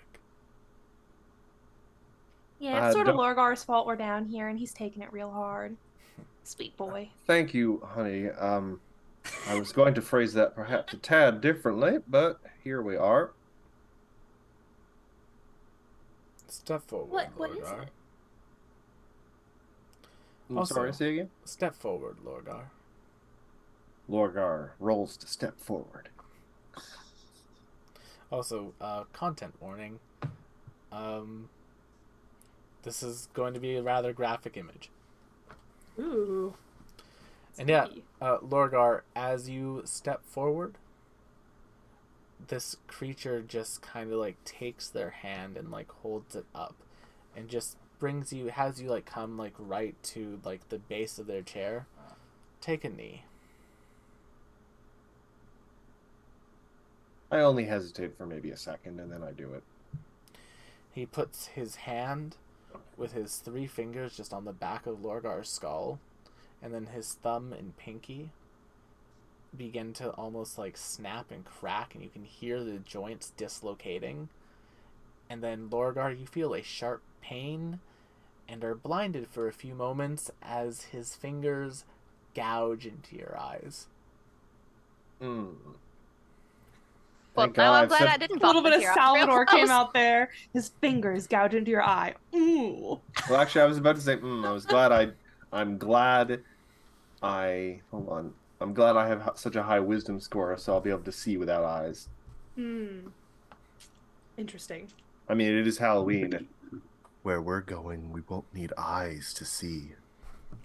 Yeah, it's sort of don't- Lorgar's fault we're down here, and he's taking it real hard. Sweet boy. Thank you, honey. I was going to phrase that perhaps a tad differently, but here we are. Step forward, What is Lorgar. it? I'm Also- sorry, say again? Step forward, Lorgar. Lorgar rolls to step forward. Also, content warning. This is going to be a rather graphic image. Ooh. And yeah, Spooky. Lorgar, as you step forward, this creature just kind of like takes their hand and like holds it up and just has you like come like right to like the base of their chair. Take a knee. I only hesitate for maybe a second, and then I do it. He puts his hand with his 3 fingers just on the back of Lorgar's skull, and then his thumb and pinky begin to almost like snap and crack, and you can hear the joints dislocating. And then, Lorgar, you feel a sharp pain and are blinded for a few moments as his fingers gouge into your eyes. Mm. Well, Thank now I'm God. glad I Such- didn't A little bit of volunteer. I was real Salvador came close. out there. His fingers gouge into your eye. Ooh. Well, actually, I was about to say, I was glad I'm glad hold on. I'm glad I have such a high wisdom score, so I'll be able to see without eyes. Interesting. I mean, it is Halloween. Where we're going, we won't need eyes to see.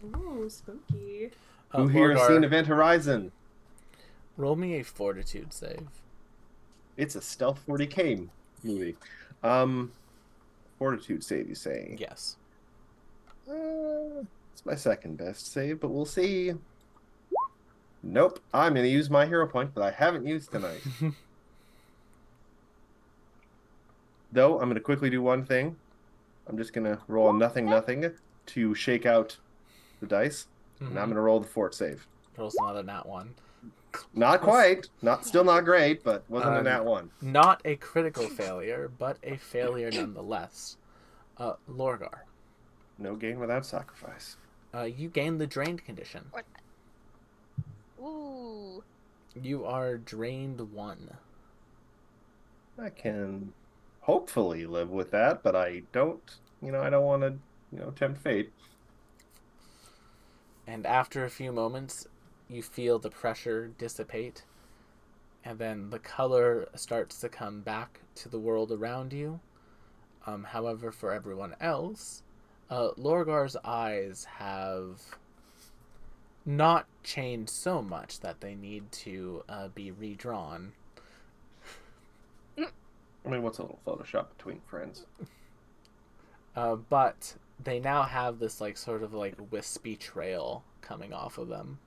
Ooh, spooky. Who here has seen Lorgar, Event Horizon? roll me a fortitude save. It's a stealth 40K movie. Fortitude save, you say? Yes. It's my second best save, but we'll see. Nope. I'm going to use my hero point, but I haven't used tonight. Though, I'm going to quickly do one thing. I'm just going to roll a nothing to shake out the dice. And I'm going to roll the fort save. Rolls another nat 1. Not quite. Still not great, but wasn't a nat 1. Not a critical failure, but a failure nonetheless. Lorgar. No gain without sacrifice. You gain the drained condition. Ooh. You are drained 1. I can hopefully live with that, but I don't want to, tempt fate. And after a few moments, you feel the pressure dissipate, and then the color starts to come back to the world around you. However, for everyone else, Lorgar's eyes have not changed so much that they need to be redrawn. I mean, what's a little Photoshop between friends? But they now have this sort of wispy trail coming off of them.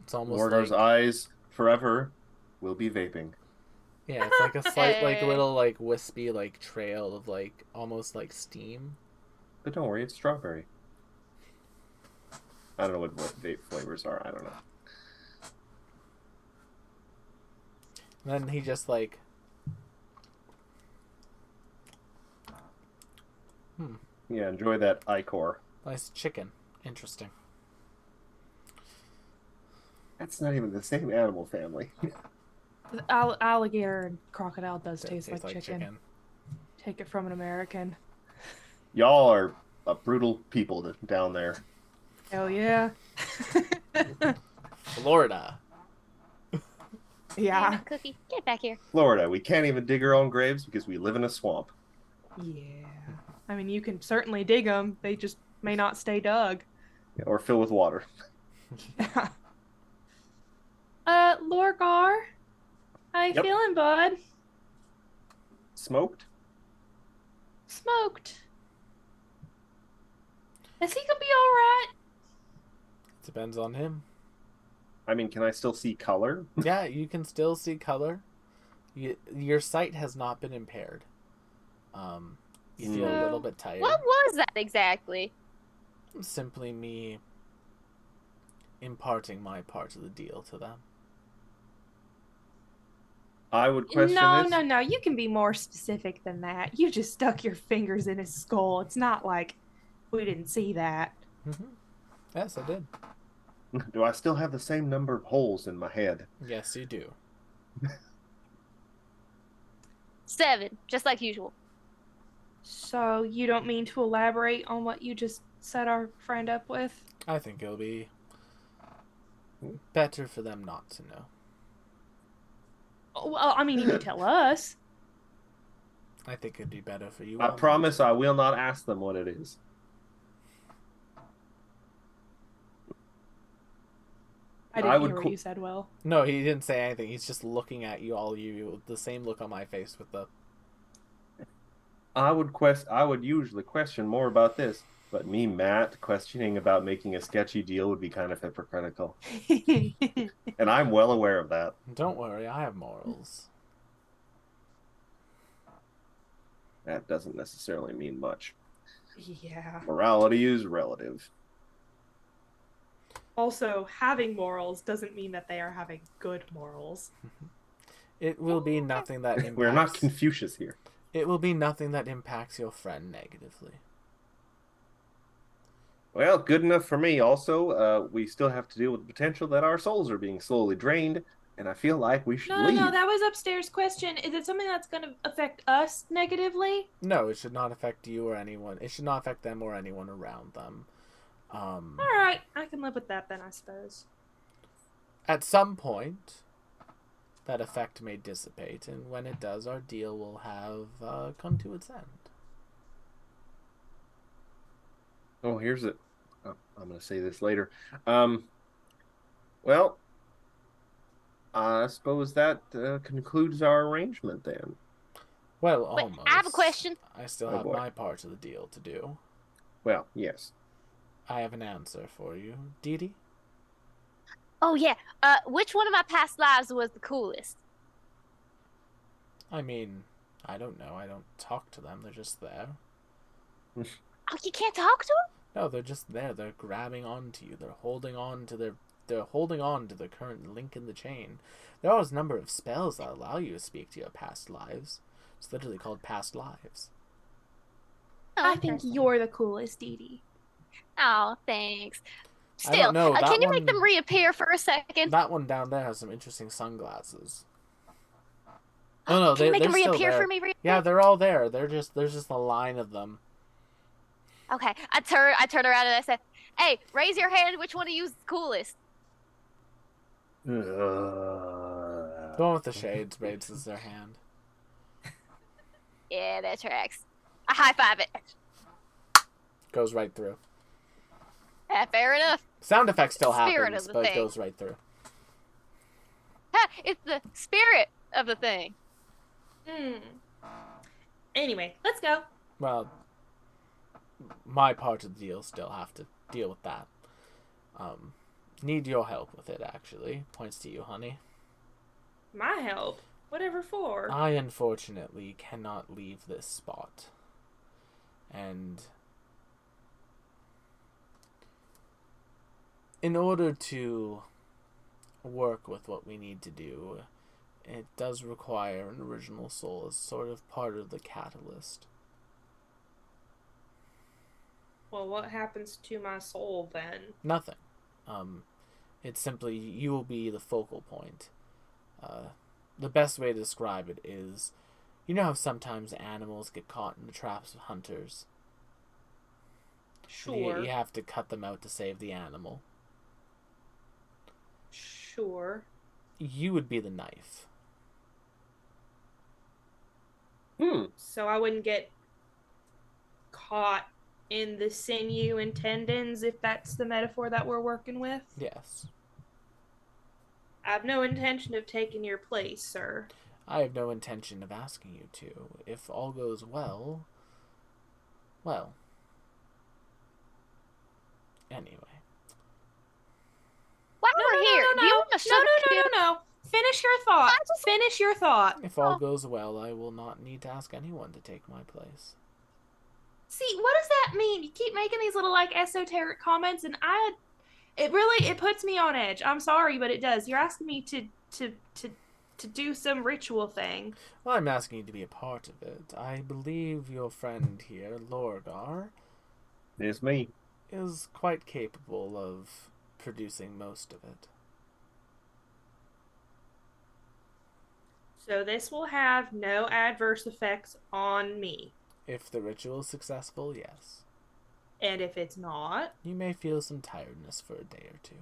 It's almost Lorgar's eyes forever will be vaping. Yeah, it's like a slight little wispy trail of almost like steam. But don't worry, it's strawberry. I don't know what vape flavors are. I don't know. And then he just Yeah, enjoy that ichor. nice chicken. Interesting. That's not even the same animal family. Alligator and crocodile does That taste tastes like chicken. Take it from an American. Y'all are a brutal people down there. Hell yeah. Florida. Yeah. Cookie, get back here. Florida, we can't even dig our own graves because we live in a swamp. Yeah. I mean, you can certainly dig them. They just may not stay dug. Yeah, or fill with water. Lorgar, how you Yep. feeling, bud? Smoked? Smoked. Is he gonna be alright? Depends on him. I mean, can I still see color? Yeah, you can still see color. Your sight has not been impaired. You feel a little bit tired. What was that exactly? Simply me imparting my part of the deal to them. I would question No, this. no. You can be more specific than that. You just stuck your fingers in his skull. It's not like we didn't see that. Mm-hmm. Yes, I did. Do I still have the same number of holes in my head? Yes, you do. 7, just like usual. So you don't mean to elaborate on what you just set our friend up with? I think it'll be better for them not to know. Well, I mean, you can tell us. I think it'd be better for you. I all promise I will not ask them what it is. I didn't would hear what you said, Will. No, he didn't say anything. He's just looking at you all. You the same look on my face with the. I would usually question more about this, but me, Matt, questioning about making a sketchy deal would be kind of hypocritical. And I'm well aware of that. Don't worry, I have morals. That doesn't necessarily mean much. Yeah. Morality is relative. Also, having morals doesn't mean that they are having good morals. It will be nothing that impacts. We're not Confucius here. It will be nothing that impacts your friend negatively. Well, good enough for me. Also, we still have to deal with the potential that our souls are being slowly drained, and I feel like we should leave. No, that was upstairs question. Is it something that's going to affect us negatively? No, it should not affect you or anyone. It should not affect them or anyone around them. All right, I can live with that then, I suppose. At some point, that effect may dissipate, and when it does, our deal will have come to its end. Oh, here's it. Oh, I'm going to say this later. Well, I suppose that concludes our arrangement then. Well, But almost. I have a question. I still Oh, have boy. my part of the deal to do. Well, yes. I have an answer for you. Dee Dee? Oh yeah. Which one of my past lives was the coolest? I mean, I don't know. I don't talk to them. They're just there. Oh, you can't talk to him? No, they're just there. They're grabbing onto you. They're holding on to the current link in the chain. There are a number of spells that allow you to speak to your past lives. It's literally called past lives. Oh, I think interesting. you're the coolest, Dee Dee. Oh, thanks. I don't Still, know, that can you make one- them reappear for a second? That one down there has some interesting sunglasses. Oh no, Can you make they're them still reappear there. for me? Yeah, they're all there. There's just a line of them. Okay. I turn around and I said, "Hey, raise your hand. Which one of you is the coolest?" The one with the shades raises their hand. Yeah, that tracks. I high five it. Goes right through. Fair enough. Sound effect still Spirit happens, of the but it thing. goes right through. Ha, it's the spirit of the thing. Anyway, let's go. Well, my part of the deal still have to deal with that. Need your help with it, actually. Points to you, honey. My help. Whatever for. I unfortunately cannot leave this spot. And in order to work with what we need to do, it does require an original soul as sort of part of the catalyst. Well, what happens to my soul then? Nothing. It's simply you will be the focal point. The best way to describe it is, you know how sometimes animals get caught in the traps of hunters? Sure. You have to cut them out to save the animal. Sure. You would be the knife. So I wouldn't get caught in the sinew and tendons, if that's the metaphor that we're working with. Yes. I have no intention of taking your place, sir. I have no intention of asking you to. If all goes well... Well... Anyway. While we're here, do you want a sugar cube? No. Finish your thought. I just- Finish your thought. If all goes well, I will not need to ask anyone to take my place. See, what does that mean? You keep making these little like esoteric comments, and it puts me on edge. I'm sorry, but it does. You're asking me to do some ritual thing. Well, I'm asking you to be a part of it. I believe your friend here, Lorgar, It's me. is quite capable of producing most of it. So this will have no adverse effects on me. If the ritual is successful, yes. And if it's not, You may feel some tiredness for a day or two.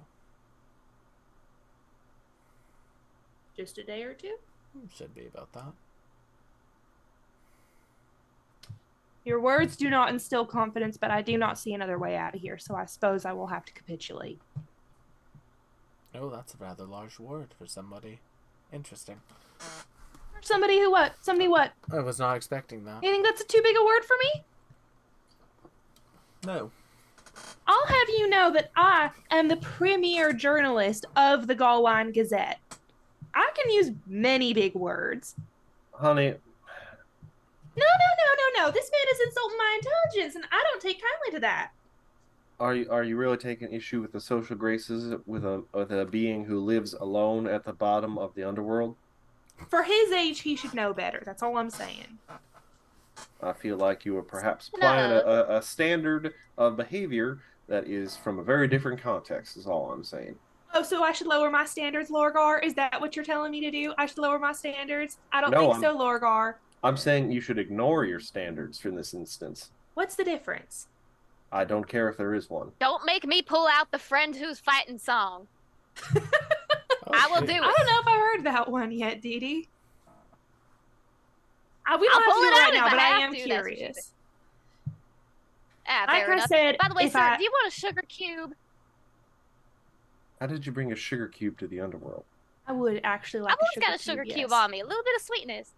just a day or two. Should be about that. Your words do not instill confidence, but I do not see another way out of here, so I suppose I will have to capitulate. Oh, that's a rather large word for somebody. Interesting. Somebody who what? Somebody what? I was not expecting that. You think that's too big a word for me? No. I'll have you know that I am the premier journalist of the Galwine Gazette. I can use many big words. Honey, No. This man is insulting my intelligence, and I don't take kindly to that. are you really taking issue with the social graces with a being who lives alone at the bottom of the underworld? For his age, he should know better. That's all I'm saying. I feel like you are perhaps applying a standard of behavior that is from a very different context, is all I'm saying. Oh, so I should lower my standards, Lorgar? Is that what you're telling me to do? I should lower my standards? I don't No, think so, Lorgar. I'm saying you should ignore your standards in this instance. What's the difference? I don't care if there is one. Don't make me pull out the friend who's fighting song. Oh, I will shit. do I it. don't know if I heard that one yet, Dee Dee. We I'll don't have to pull do it it out right if now, I but I have am to, that's what she curious. Ah, Like fair I enough. said, By the way, if sir, do you want a sugar cube? How did you bring a sugar cube to the underworld? I would actually like I've always got a a sugar cube, cube yes. on me. A little bit of sweetness.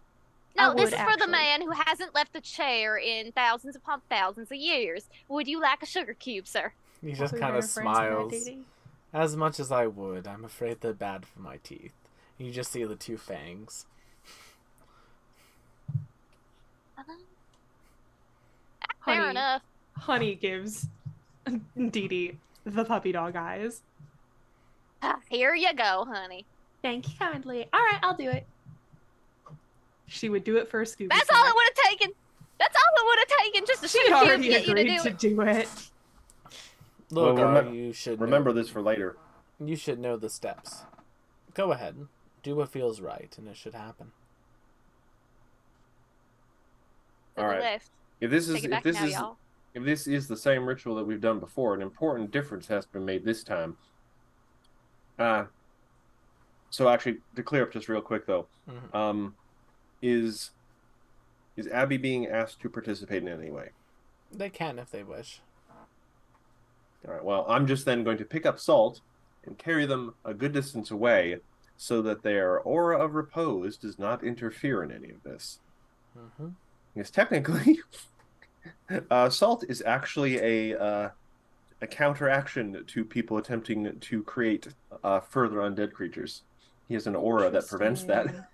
I No, this would is for the actually. man who hasn't left a chair in thousands upon thousands of years. Would you like a sugar cube, sir? He just Other kind than of her friends and that smiles. dating? As much as I would, I'm afraid they're bad for my teeth. You just see the two fangs. Fair Honey, enough. Honey gives Dee Dee the puppy dog eyes. Here you go, honey. Thank you kindly. All right, I'll do it. She would do it for a Scooby That's snack. all it would have taken. That's all it would have taken just to She shoot you already get you to agreed do to it. do it. Look, Well, you should remember know, this for later. You should know the steps. Go ahead. Do what feels right, and it should happen. To All the right. left. If this is Take it back now, y'all. if this is the same ritual that we've done before, an important difference has been made this time. So actually, to clear up just real quick though, Mm-hmm. is Abby being asked to participate in any way? They can if they wish. All right. Well, I'm just then going to pick up Salt and carry them a good distance away, so that their aura of repose does not interfere in any of this. Mm-hmm. Because technically, Salt is actually a counteraction to people attempting to create further undead creatures. He has an aura that prevents that. Interesting.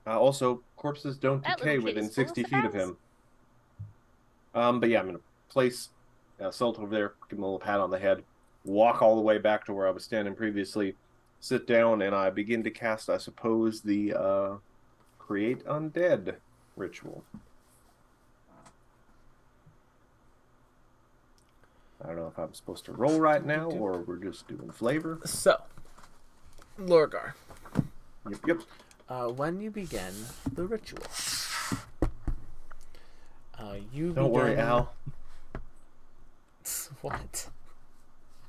Also, corpses don't That decay little kid within is full of 60 feet of surprise. him. But yeah, I'm going to place Salt over there, give him a little pat on the head, walk all the way back to where I was standing previously, sit down, and I begin to cast, I suppose, the Create Undead ritual. I don't know if I'm supposed to roll right now, or we're just doing flavor. So, Lorgar, Yep. when you begin the ritual, you Don't worry, Al. What?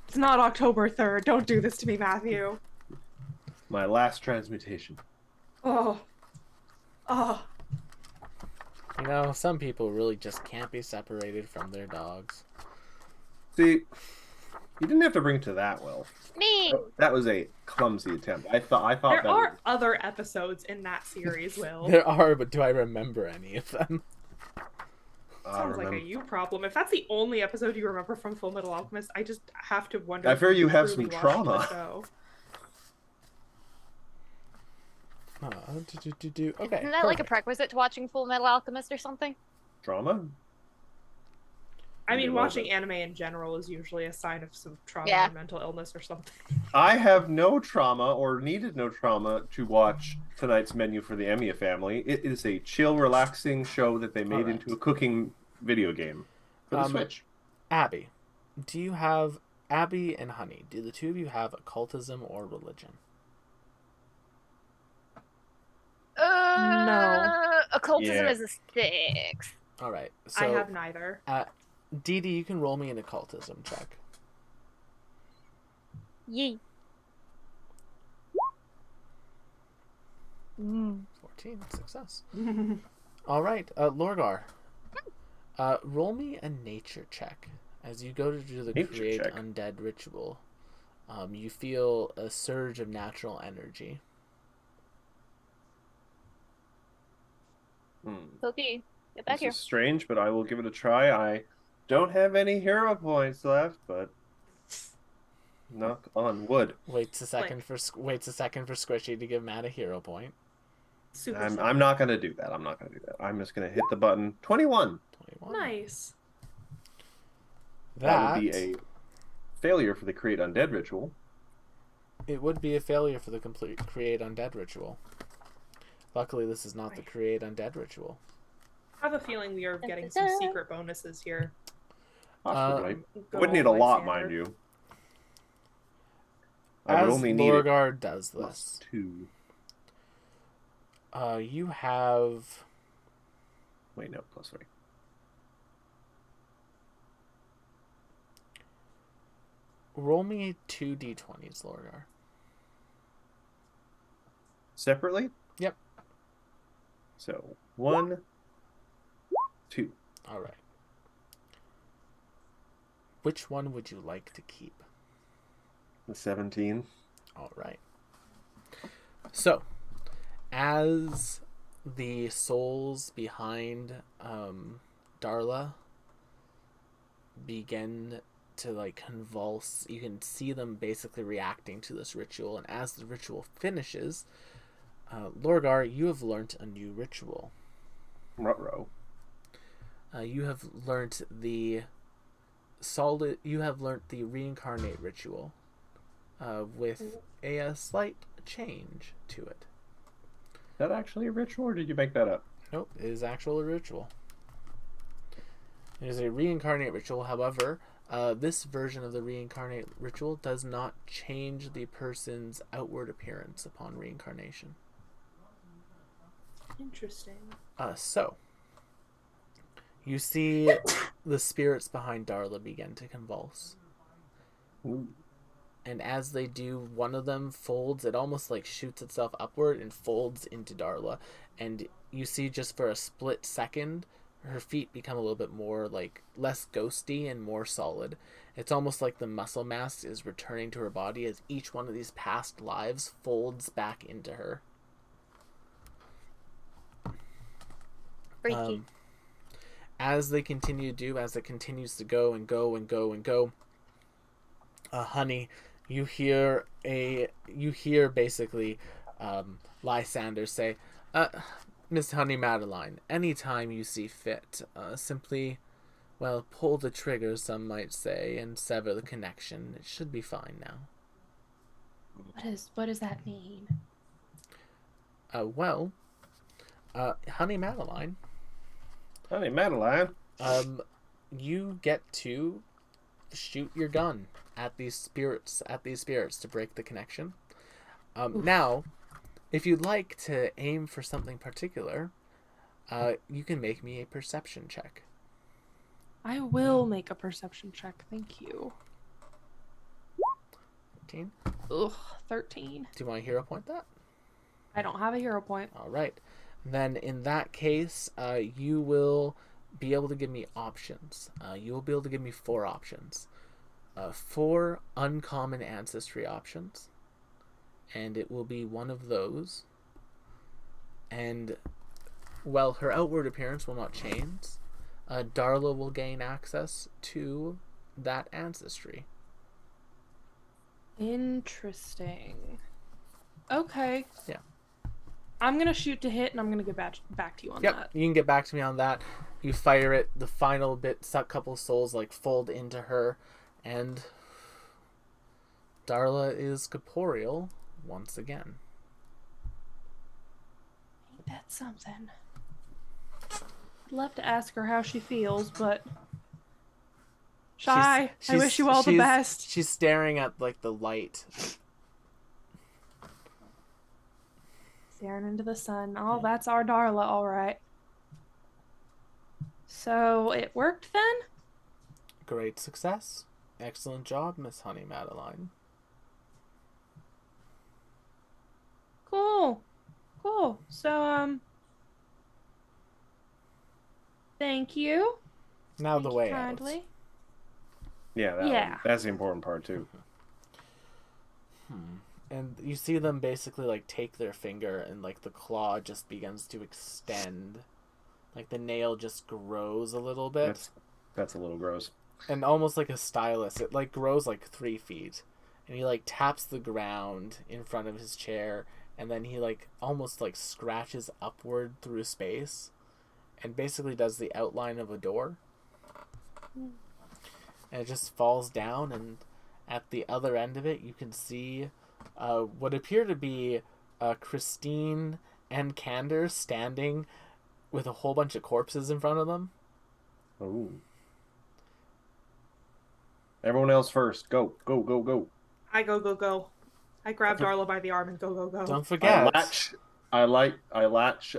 It's not October 3rd. Don't do this to me, Matthew. My last transmutation. Oh. Oh. You know, some people really just can't be separated from their dogs. See, you didn't have to bring it to that well. Me. That was a clumsy attempt. I thought There that are was... other episodes in that series, Will. There are, but do I remember any of them? Sounds like a you problem. If that's the only episode you remember from Full Metal Alchemist, I just have to wonder. I if fear you have truly some watched trauma. the show. Okay. Isn't that like a perfect. prerequisite to watching Full Metal Alchemist or something? Drama? I Maybe a mean, little watching bit. anime in general is usually a sign of some trauma Yeah. or mental illness or something. I have no trauma or needed no trauma to watch tonight's menu for the Emiya family. It is a chill, relaxing show that they made Alright. into a cooking video game for the Switch. Abby, do you have Abby and Honey? Do the two of you have occultism or religion? Occultism Yeah. is a 6. All right. So I have neither. Dee Dee, you can roll me an occultism check. Yee. 14, success. All right, Lorgar. Roll me a nature check as you go to do the Nature create check. undead ritual. You feel a surge of natural energy. Cookie, get back This here. is strange, but I will give it a try. I don't have any hero points left, but knock on wood. Waits a second for Squishy to give Matt a hero point. Super I'm not gonna do that. I'm just gonna hit the button. 21. 21. nice. That would be a failure for the create undead ritual. It would be a failure for the complete create undead ritual. Luckily, this is not the create undead ritual. I have a feeling we are getting some secret bonuses here. Possibly. Go Wouldn't need a on, lot, Lysander. mind you. I would As only need it Lorgar does plus this, 2. you have Wait, no, plus 3. roll me 2 d20s, Lorgar. Separately? Yep. So, 1, 2. All right. Which one would you like to keep? The 17. All right. So, as the souls behind Darla begin to like convulse. You can see them basically reacting to this ritual, and as the ritual finishes, Lorgar, you have learnt a new ritual. Ruh-roh. You have learnt the solid. You have learnt the reincarnate ritual, with a slight change to it. Is that actually a ritual, or did you make that up? Nope, it is actually a ritual. It is a reincarnate ritual. However, this version of the reincarnate ritual does not change the person's outward appearance upon reincarnation. Interesting. So, you see the spirits behind Darla begin to convulse. Ooh. And as they do, one of them folds, it almost like shoots itself upward and folds into Darla. And you see just for a split second, her feet become a little bit more like less ghosty and more solid. It's almost like the muscle mass is returning to her body as each one of these past lives folds back into her. Freaky. As they continue to do, as it continues to go and go and go and go, Honey, you hear basically Lysander say, Miss Honey Madeline, anytime you see fit, simply, well, pull the trigger, some might say, and sever the connection. It should be fine now. What does that mean? Well, Honey Madeline, Honey Madeline. you get to shoot your gun at these spirits to break the connection. Now, if you'd like to aim for something particular, you can make me a perception check. I will make a perception check. Thank you. 13. Ugh, 13. Do you want to hero point that? I don't have a hero point. All right. Then in that case, you will be able to give me options. You will be able to give me 4 options. 4 uncommon ancestry options. And it will be one of those. And, well, her outward appearance will not change. Darla will gain access to that ancestry. Interesting. Okay. Yeah. I'm gonna shoot to hit, and I'm gonna get back to you on that. You can get back to me on that. You fire it. The final bit, a couple souls like fold into her, and Darla is corporeal once again. Ain't that something? I'd love to ask her how she feels, but Shy, I wish you all the best. She's staring at like the light. Staring into the sun. Oh, that's our Darla, all right. So it worked then? Great success. Excellent job, Miss Honey Madeline. Cool. So, thank you. Now the way kindly. out. Yeah, Yeah. that's the important part too. And you see them basically like take their finger and like the claw just begins to extend. Like the nail just grows a little bit. That's a little gross. And almost like a stylus, it like grows like 3 feet. And he like taps the ground in front of his chair, and then he like almost like scratches upward through space and basically does the outline of a door. And it just falls down, and at the other end of it you can see what appear to be Christine and Candor standing with a whole bunch of corpses in front of them. Oh. Everyone else first. Go. I go. I grab Darla by the arm and go. Don't forget. I latch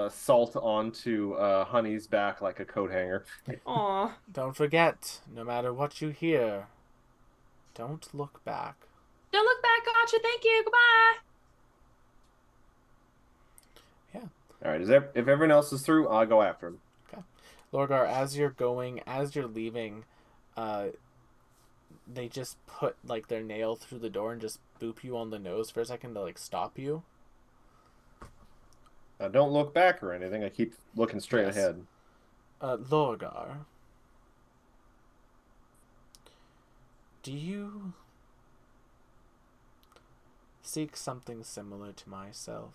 Salt onto Honey's back like a coat hanger. Aw. Don't forget, no matter what you hear, don't look back. Don't look back, gotcha. Thank you. Goodbye. Yeah. All right. If everyone else is through, I'll go after him. Okay. Lorgar, as you're leaving, they just put like their nail through the door and just boop you on the nose for a second to like stop you. Don't look back or anything. I keep looking straight ahead. Lorgar, do you seek something similar to myself?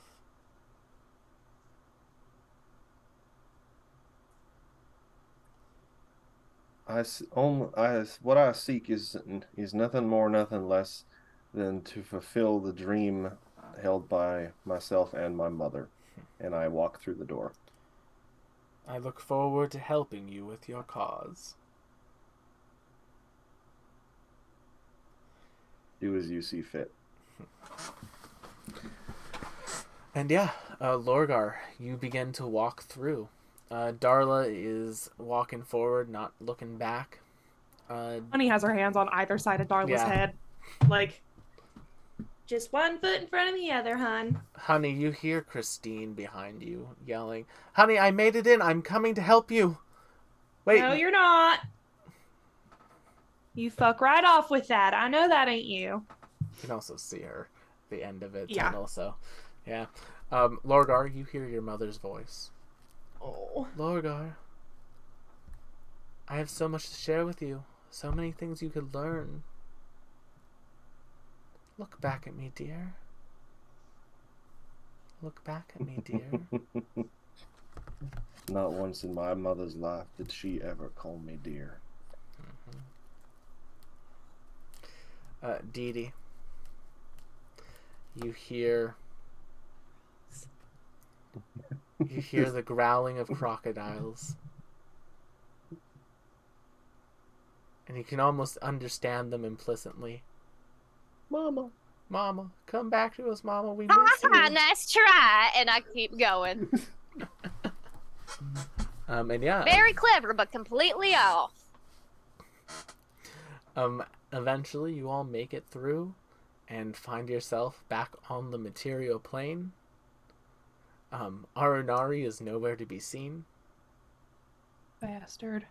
What I seek is nothing more, nothing less than to fulfill the dream held by myself and my mother. And I walk through the door. I look forward to helping you with your cause. Do as you see fit. And yeah, Lorgar, you begin to walk through. Darla is walking forward, not looking back. Honey has her hands on either side of Darla's Yeah. head. Like, just one foot in front of the other, hun. Honey, you hear Christine behind you yelling, "Honey, I made it in. I'm coming to help you." Wait. No, you're not. You fuck right off with that. I know that ain't you. You can also see her at the end of it Yeah. tunnel, so yeah. Lorgar, you hear your mother's voice. Oh. Lorgar, I have so much to share with you. So many things you could learn. Look back at me, dear. Look back at me, dear. Not once in my mother's life did she ever call me dear. Dee Dee, you hear the growling of crocodiles, and you can almost understand them implicitly. Mama, Mama, come back to us, Mama. We miss you. Nice try, and I keep going. And yeah. Very clever, but completely off. Eventually, you all make it through, and find yourself back on the material plane. Arunari is nowhere to be seen. Bastard.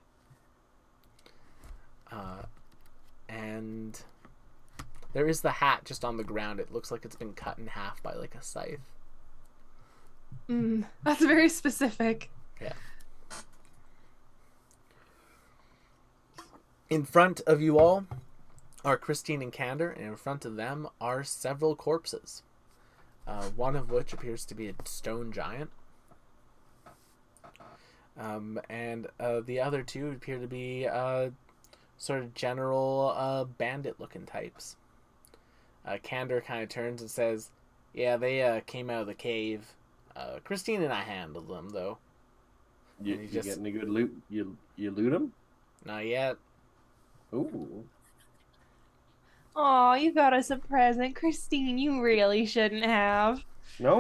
And there is the hat just on the ground. It looks like it's been cut in half by like a scythe. That's very specific. Yeah. In front of you all are Christine and Candor, and in front of them are several corpses. One of which appears to be a stone giant. And the other two appear to be sort of general bandit-looking types. Candor kind of turns and says, "Yeah, they came out of the cave. Christine and I handled them, though." You get any good loot? You loot them? Not yet. Ooh. Oh, you got us a present, Christine. You really shouldn't have. No.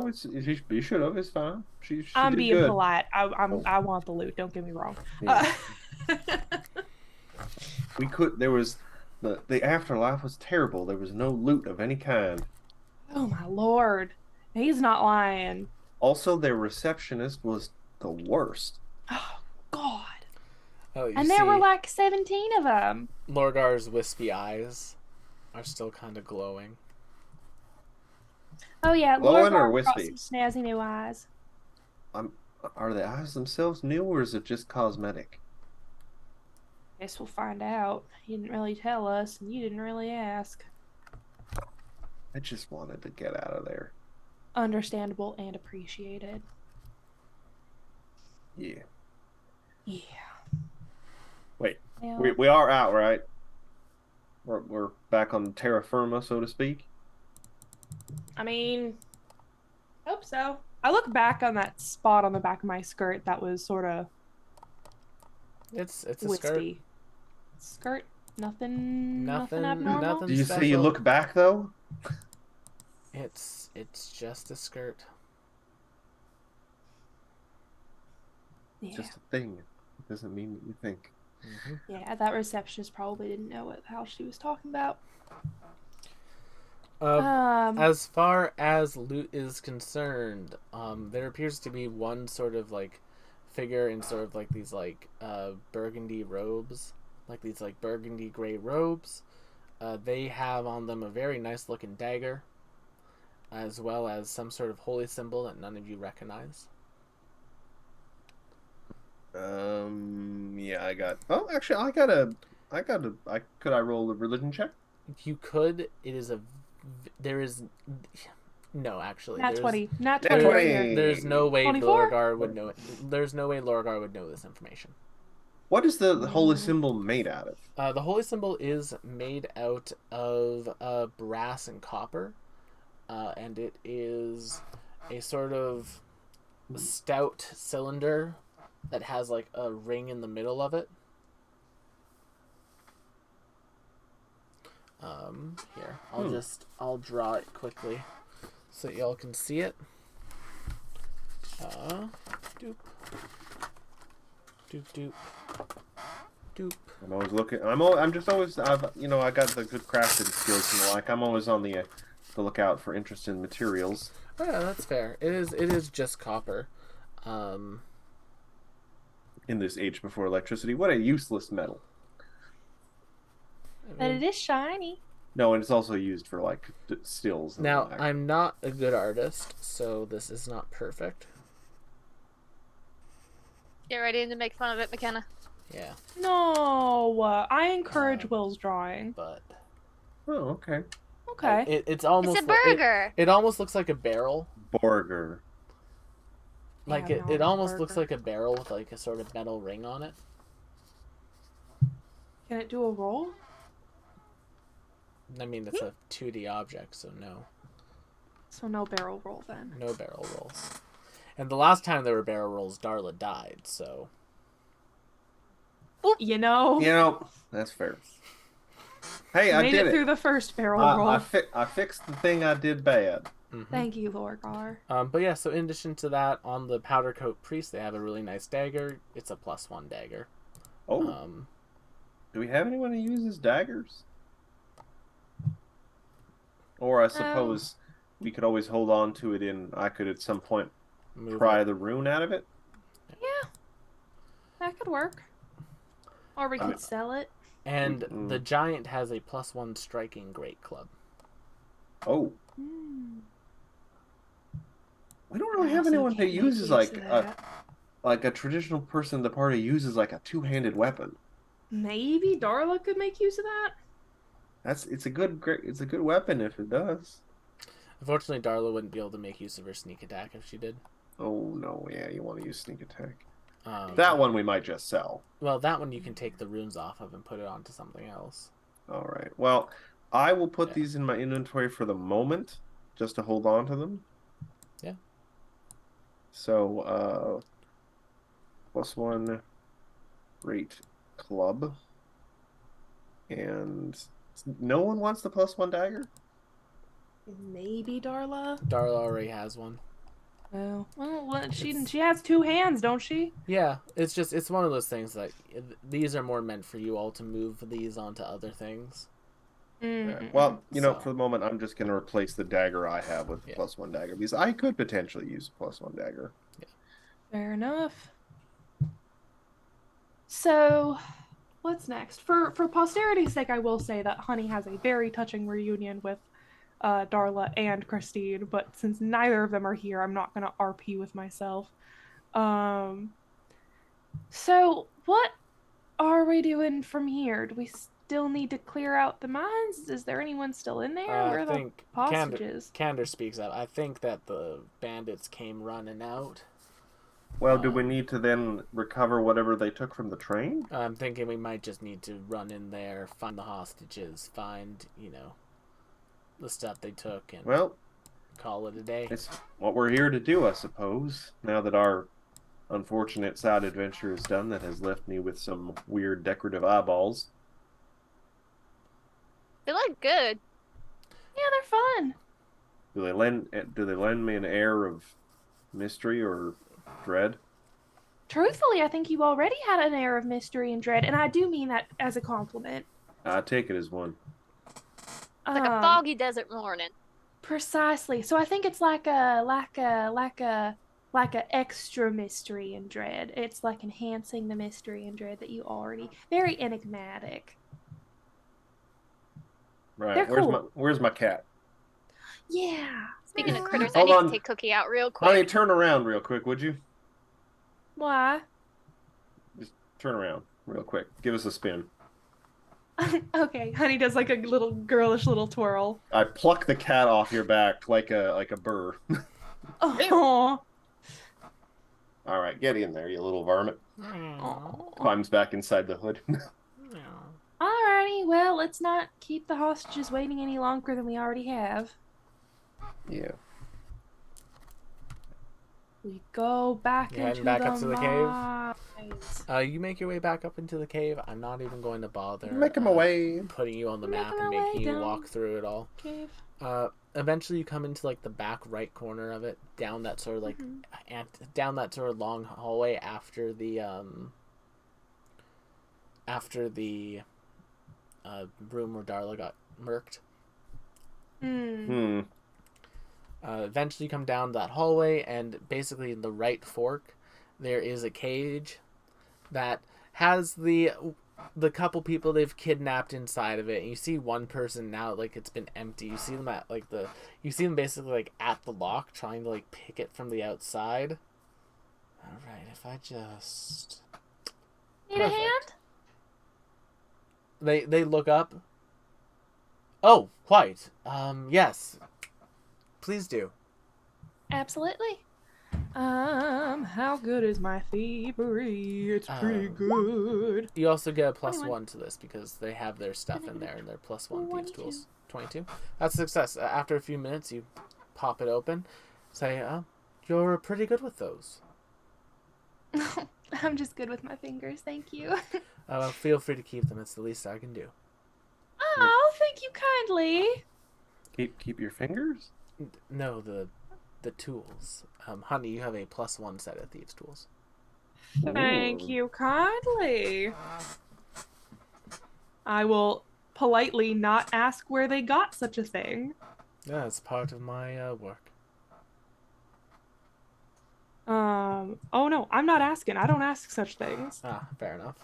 You should have. It's fine. She I'm did being good. polite. I want the loot. Don't get me wrong. Yeah. There was the afterlife was terrible. There was no loot of any kind. Oh my lord, he's not lying. Also, their receptionist was the worst. Oh god. Oh, And there were like 17 of them. Lorgar's wispy eyes are still kind of glowing. Oh yeah, Glowing or Lord got wispy? some snazzy new eyes. Are the eyes themselves new, or is it just cosmetic? Guess we'll find out. He didn't really tell us, and you didn't really ask. I just wanted to get out of there. Understandable and appreciated. Yeah. Yeah. Wait, Well, we are out, right? We're back on terra firma, so to speak. I mean, hope so. I look back on that spot on the back of my skirt that was sort of It's a skirt. wispy. Skirt? Nothing abnormal? nothing Did you say you special. look back though? It's just a skirt. Yeah. It's just a thing. It doesn't mean what you think. Mm-hmm. Yeah, that receptionist probably didn't know what the hell she was talking about. As far as loot is concerned, there appears to be one sort of like figure in sort of like these like burgundy robes, like these like burgundy gray robes. They have on them a very nice looking dagger, as well as some sort of holy symbol that none of you recognize. Yeah, I got. Oh, actually, could I roll a religion check? You could. It is a. There is. No, actually, Nat there's 20. Nat Nat 20 right here. 20. there's no way 24? Lorgar would know it. There's no way Lorgar would know this information. What is the holy symbol made out of? The holy symbol is made out of brass and copper, and it is a sort of stout cylinder that has like a ring in the middle of it. Here, I'll draw it quickly so y'all can see it. Doop. Doop doop. Doop. I'm always looking. I'm just always. I got the good crafting skills and the like. I'm always on the lookout for interesting materials. Oh, yeah, that's fair. It is just copper. In this age before electricity, what a useless metal. But it is shiny. No, and it's also used for like stills. And Now, I'm not a good artist, so this is not perfect. Get ready to make fun of it, McKenna. Yeah, No, I encourage Will's drawing. but Oh, okay. Okay. it's almost It's a burger. It almost looks like a barrel. Burger. Like Yeah, it no, almost burger. looks like a barrel with like a sort of metal ring on it. Can it do a roll? I mean, it's a 2D object, so no So no barrel roll then. barrel rolls. And the last time there were barrel rolls, Darla died. So You know, That's fair. Hey, I made did it it. through the first barrel roll. I fixed the thing I did bad. Thank you, Lorgar. But yeah, so in addition to that, on the powder coat priest, they have a really nice dagger. It's a +1 dagger. Oh, do we have anyone who uses daggers? Or I suppose we could always hold on to it I could at some point pry the rune out of it. Yeah, that could work. Or we could sell it. And the giant has a +1 striking great club. Oh. We don't really have Also anyone that can't make uses use of like that. a traditional person in the party uses like a two-handed weapon. Maybe Darla could make use of that. It's a good weapon if it does. Unfortunately, Darla wouldn't be able to make use of her sneak attack if she did. Oh no, yeah, you want to use sneak attack. That one we might just sell. Well, that one you can take the runes off of and put it onto something else. All right. Well, I will put these in my inventory for the moment, just to hold on to them. Yeah. So, +1 great club. And no one wants the +1 dagger? Maybe Darla. Darla already has one. Well, she has 2 hands, don't she? Yeah, it's one of those things that these are more meant for you all to move these onto other things. Right. Well, for the moment, I'm just going to replace the dagger I have with the +1 dagger because I could potentially use a +1 dagger. Yeah. Fair enough. So, what's next? For posterity's sake, I will say that Honey has a very touching reunion with Darla and Christine, but since neither of them are here, I'm not gonna RP with myself. So what are we doing from here? Do we still need to clear out the mines? Is there anyone still in there? Where are the hostages? Candor speaks up. I think that the bandits came running out. Well, do we need to then recover whatever they took from the train? I'm thinking we might just need to run in there, find the hostages, find, the stuff they took, and call it a day. It's what we're here to do, I suppose, now that our unfortunate side adventure is done that has left me with some weird decorative eyeballs. They look good. Yeah, they're fun. Do they lend me an air of mystery or dread? Truthfully, I think you already had an air of mystery and dread, and I do mean that as a compliment. I take it as one. It's like a foggy desert morning. Precisely. So I think it's like a extra mystery and dread. It's like enhancing the mystery and dread that you already very enigmatic. Right. They're cool. Where's my cat? Yeah. Speaking of critters, Hold I need on. to take Cookie out real quick. Honey, turn around real quick, would you? Why? turn around real quick. Give us a spin. Okay, Honey does like a little girlish little twirl. I pluck the cat off your back like a burr. Oh. All right, get in there, you little varmint. Oh. Climbs back inside the hood. Alrighty, well, let's not keep the hostages waiting any longer than we already have. Yeah. We go back You heading into back the up to the cave? mines. You make your way back up into the cave. I'm not even going to bother Make him away. putting you on the Make map him and away making you down. walk through it all. Cave. Eventually you come into like the back right corner of it, down that sort of like down that sort of long hallway after the room where Darla got murked. Eventually you come down that hallway, and basically in the right fork there is a cage that has the couple people they've kidnapped inside of it, and you see one person now, like, it's been empty. You see them at like you see them basically like at the lock trying to like pick it from the outside. All right, if I just Need a hand? they look up. Oh, quite. Yes. Please do. Absolutely. How good is my thievery? It's pretty good. You also get a plus 21. 1 to this because they have their stuff in there and their plus 1 thieves 22. tools. 22. That's a success. After a few minutes, you pop it open. Say, you're pretty good with those. I'm just good with my fingers, thank you. Feel free to keep them. It's the least I can do. Oh, thank you kindly. Keep your fingers? No, the tools. Honey, you have a plus 1 set of thieves tools. Thank Ooh. you kindly. I will politely not ask where they got such a thing. Yeah, it's part of my work. Oh no, I'm not asking. I don't ask such things. Fair enough.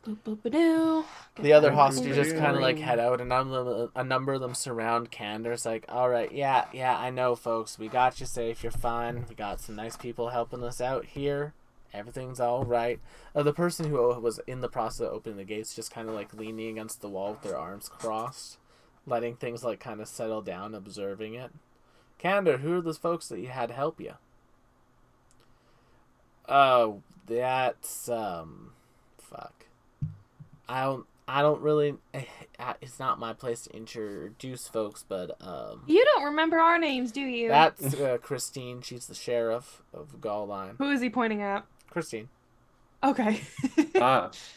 Boop, boop, ba-doo. The other Get hostages over kind of here. like head out, and a number of them surround Candor. It's like, all right, yeah, I know, folks. We got you safe. You're fine. We got some nice people helping us out here. Everything's all right. The person who was in the process of opening the gates just kind of like leaning against the wall with their arms crossed, letting things like kind of settle down, observing it. Candor, who are those folks that you had help you? Oh, that's fuck. I don't really. It's not my place to introduce folks, but You don't remember our names, do you? that's Christine. She's the sheriff of Gauline. Who is he pointing at? Christine. Okay.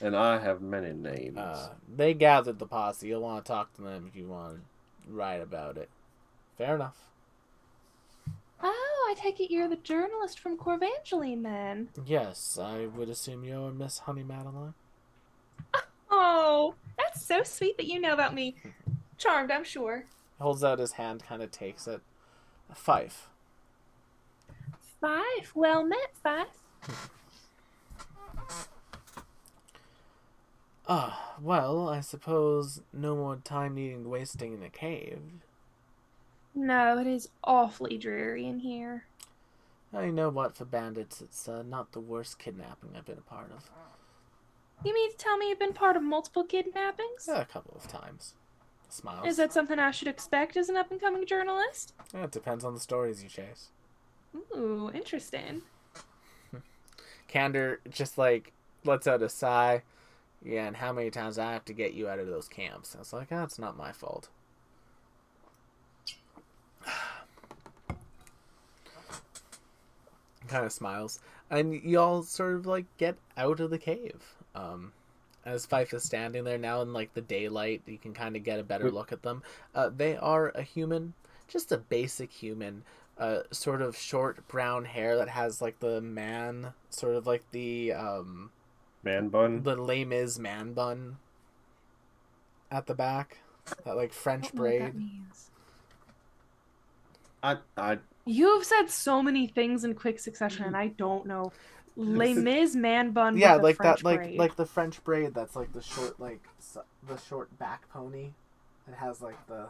And I have many names. They gathered the posse. You'll want to talk to them if you want to write about it. Fair enough. Oh, I take it you're the journalist from Corvangeline, then. Yes, I would assume you're Miss Honey Madeline. Oh, that's so sweet that you know about me. Charmed, I'm sure. Holds out his hand, kind of takes it. Fife. Fife. Well met, Fife. Well, I suppose no more time needing wasting in a cave. No, it is awfully dreary in here. You know what, for bandits, it's not the worst kidnapping I've been a part of. You mean to tell me you've been part of multiple kidnappings? A couple of times. Smiles. Is that something I should expect as an up-and-coming journalist? It depends on the stories you chase. Ooh, interesting. Candor just like lets out a sigh. Yeah, and how many times I have to get you out of those camps? I was like, it's not my fault. Kind of smiles, and y'all sort of like get out of the cave. As Fife is standing there now in like the daylight, you can kind of get a better look at them. They are a human, just a basic human, sort of short brown hair that has like the man, sort of like the Man bun. the Les Mis man bun at the back, that like French braid. I You've said so many things in quick succession, and I don't know. Les Mis man bun Yeah, with a like French that, like braid. like the French braid. That's like the short, like the short back pony. It has like the.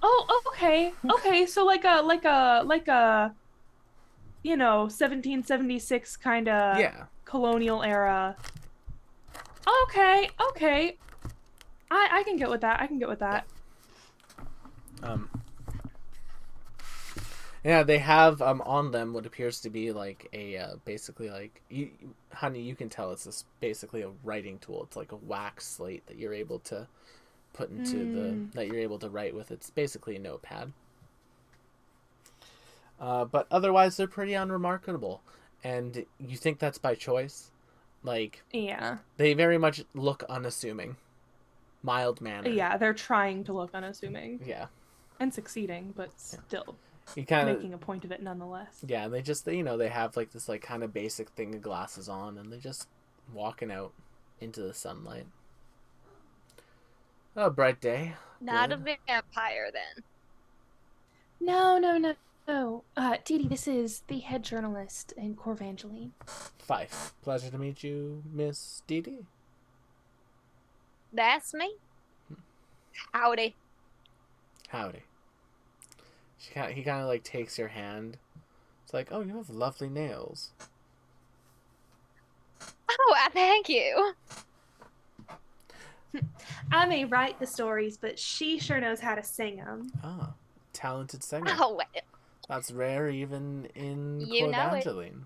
Oh, okay, okay. So like a 1776 kind of Yeah. colonial era. Okay, okay. I can get with that. I can get with that. Um, yeah, they have on them what appears to be like a basically like honey. You can tell it's this basically a writing tool. It's like a wax slate that you're able to put into that you're able to write with. It's basically a notepad. But otherwise, they're pretty unremarkable, and you think that's by choice. Like, Yeah. they very much look unassuming, mild mannered. Yeah, they're trying to look unassuming. Yeah. And succeeding, but still You kind of making a point of it nonetheless. Yeah, and they just they have like this like kind of basic thing of glasses on, and they're just walking out into the sunlight. Oh, bright day. Not Good. a vampire then. No. Dee Dee, this is the head journalist in Corvangeline. Fife. Pleasure to meet you, Miss Dee Dee. That's me. Howdy. Howdy. He kind of like takes your hand. It's like, oh, you have lovely nails. Oh, I thank you. I may write the stories, but she sure knows how to sing them. Ah, talented singer. Oh, well, That's rare even in You know it. Corvangeline.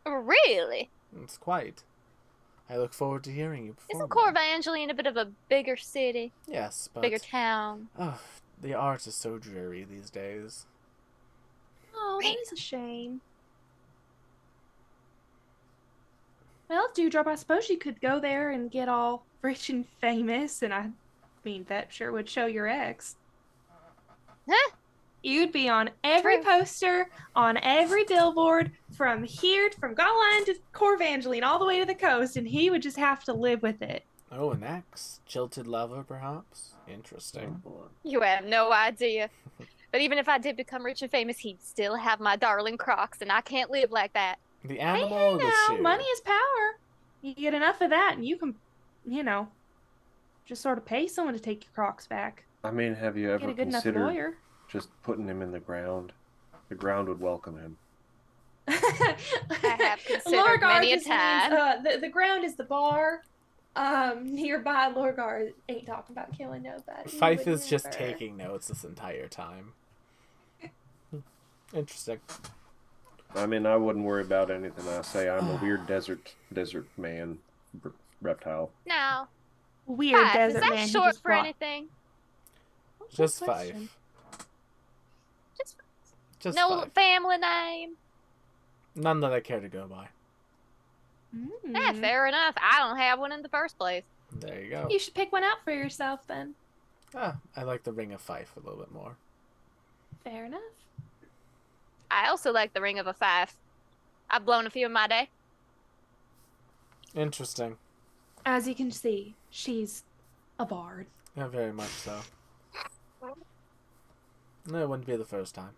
really? It's quite. I look forward to hearing you perform. Isn't Corvangeline a bit of a bigger city, Yes, but bigger town? oh, the art is so dreary these days. Oh, that is a shame. Well, Dewdrop, I suppose you could go there and get all rich and famous, and I mean, that sure would show your ex. Huh? You'd be on every True. poster, on every billboard, from Gotland to Corvangeline, all the way to the coast, and he would just have to live with it. Oh, an ex? Jilted lover, perhaps? Interesting. You have no idea. But even if I did become rich and famous, he'd still have my darling Crocs, and I can't live like that. The Hey, animal or the now, shoe? money is power. You get enough of that, and you can, just sort of pay someone to take your Crocs back. I mean, have you Get ever a good enough considered lawyer. just putting him in the ground? The ground would welcome him. I have considered many a just time. Means, the ground is the bar. Nearby, Lorgar ain't talking about killing nobody. He Fife would is just never. taking notes this entire time. Interesting. I mean, I wouldn't worry about anything I say. I'm a weird desert man, reptile. Now, Weird Fife, desert is that man. who short just for brought- anything? Good Just question. Fife. Just No Fife. family name? None that I care to go by. Yeah, fair enough. I don't have one in the first place. There you go. You should pick one out for yourself then. Ah, I like the Ring of Fife a little bit more. Fair enough. I also like the ring of a five. I've blown a few in my day. Interesting. As you can see, she's a bard. Yeah, very much so. No, it wouldn't be the first time.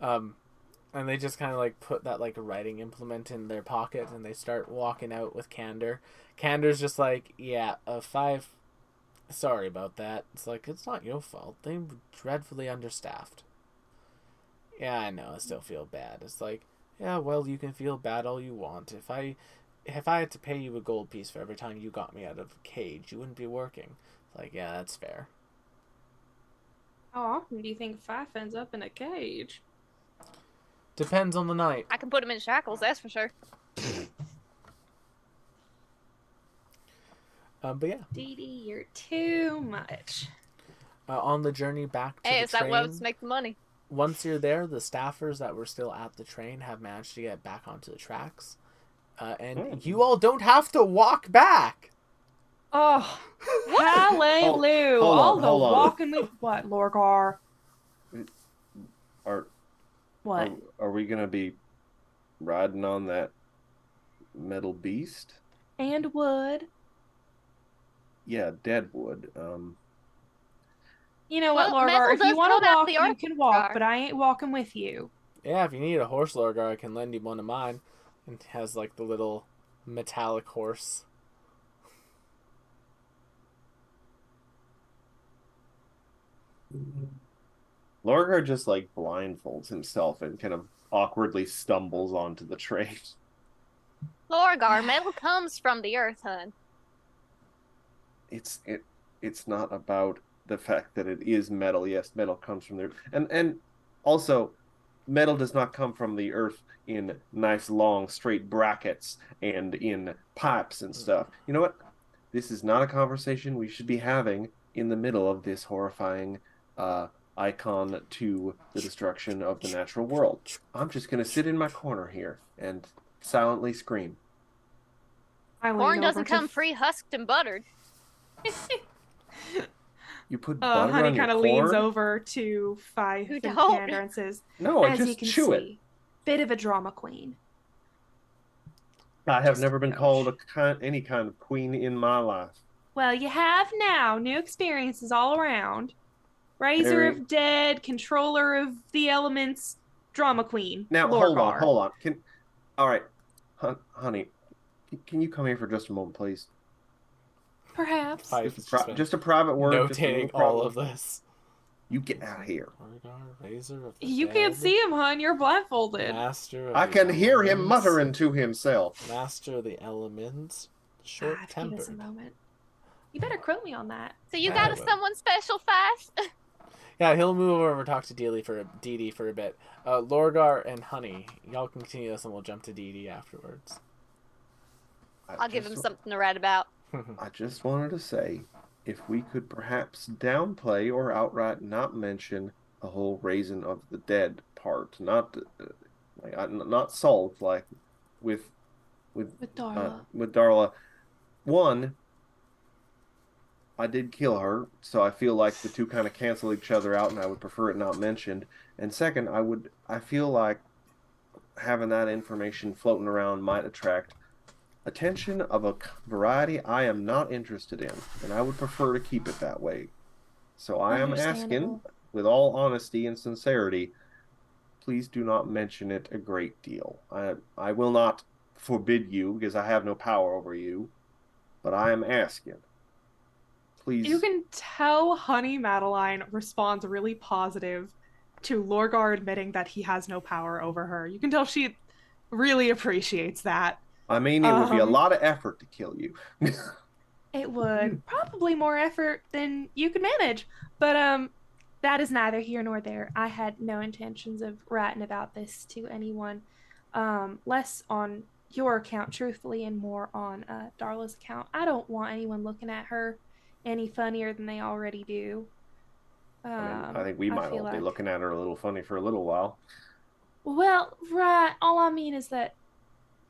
And they just kind of like put that like writing implement in their pocket, and they start walking out with Candor. Candor's just like, yeah, Five. Sorry about that. It's like, it's not your fault. They were dreadfully understaffed. Yeah, I know. I still feel bad. It's like, yeah, well, you can feel bad all you want. If I had to pay you a gold piece for every time you got me out of a cage, you wouldn't be working. It's like, yeah, that's fair. How often do you think Fife ends up in a cage? Depends on the night. I can put him in shackles, that's for sure. But yeah, Dee Dee, you're too much. on the journey back to Hey, the it's that train, loves make the money. once you're there, the staffers that were still at the train have managed to get back onto the tracks. And you all don't have to walk back. Oh, hallelujah! Hold on, All the hold on. walking with what, Lorgar? Are What? are we gonna be riding on that metal beast? And wood. Yeah, deadwood. You know what, Well, Lorgar? Metal If you does want build to out walk, the you Arc can walk, Star. but I ain't walking with you. Yeah, if you need a horse, Lorgar, I can lend you one of mine. And it has like the little metallic horse. Lorgar just like blindfolds himself and kind of awkwardly stumbles onto the train. Lorgar, metal comes from the earth, hun. It's not about the fact that it is metal. Yes, metal comes from there, and also metal does not come from the earth in nice long straight brackets and in pipes and stuff. You know what? This is not a conversation we should be having in the middle of this horrifying icon to the destruction of the natural world. I'm just gonna sit in my corner here and silently scream. I lean Corn over doesn't to come pre-husked and buttered. You put butter Honey on your kind of leans corn? over to Fife You and don't. Commander and says, No, I as you just can chew it. see, bit of a drama queen. I have Just never a been touch. called any kind of queen in my life. Well, you have now. New experiences all around. Raiser Very... of Dead, Controller of the Elements, Drama Queen, Now, Lorgar. hold on. All right, honey, can you come here for just a moment, please? Perhaps. Fife is just been Just a private word. Just a little notating all private of this. You get out of here. Razor of the You can't dead, see him, hon. You're blindfolded. Master of I the can hear him elements, muttering to himself. Master of the elements, Give us a short-tempered. moment. You better quote me on that. So you I got will. someone special, Fife? Yeah, he'll move over and talk to Dee Dee for a bit. Lorgar and Honey, y'all can continue this and we'll jump to Dee Dee afterwards. I'll give him something to write about. I just wanted to say, if we could perhaps downplay or outright not mention the whole raising of the dead part, not not salt like with Darla. with Darla. One, I did kill her, so I feel like the two kind of cancel each other out, and I would prefer it not mentioned. And second, I feel like having that information floating around might attract attention of a variety I am not interested in, and I would prefer to keep it that way. So I am asking, Understandable. with all honesty and sincerity, please do not mention it a great deal. I will not forbid you because I have no power over you, but I am asking. Please. You can tell Honey Madeline responds really positive to Lorgar admitting that he has no power over her. You can tell she really appreciates that. I mean, it would be a lot of effort to kill you. It would. Probably more effort than you could manage. But that is neither here nor there. I had no intentions of writing about this to anyone. Less on your account, truthfully, and more on Darla's account. I don't want anyone looking at her any funnier than they already do. I think we might all be looking at her a little funny for a little while. Well, right. All I mean is that,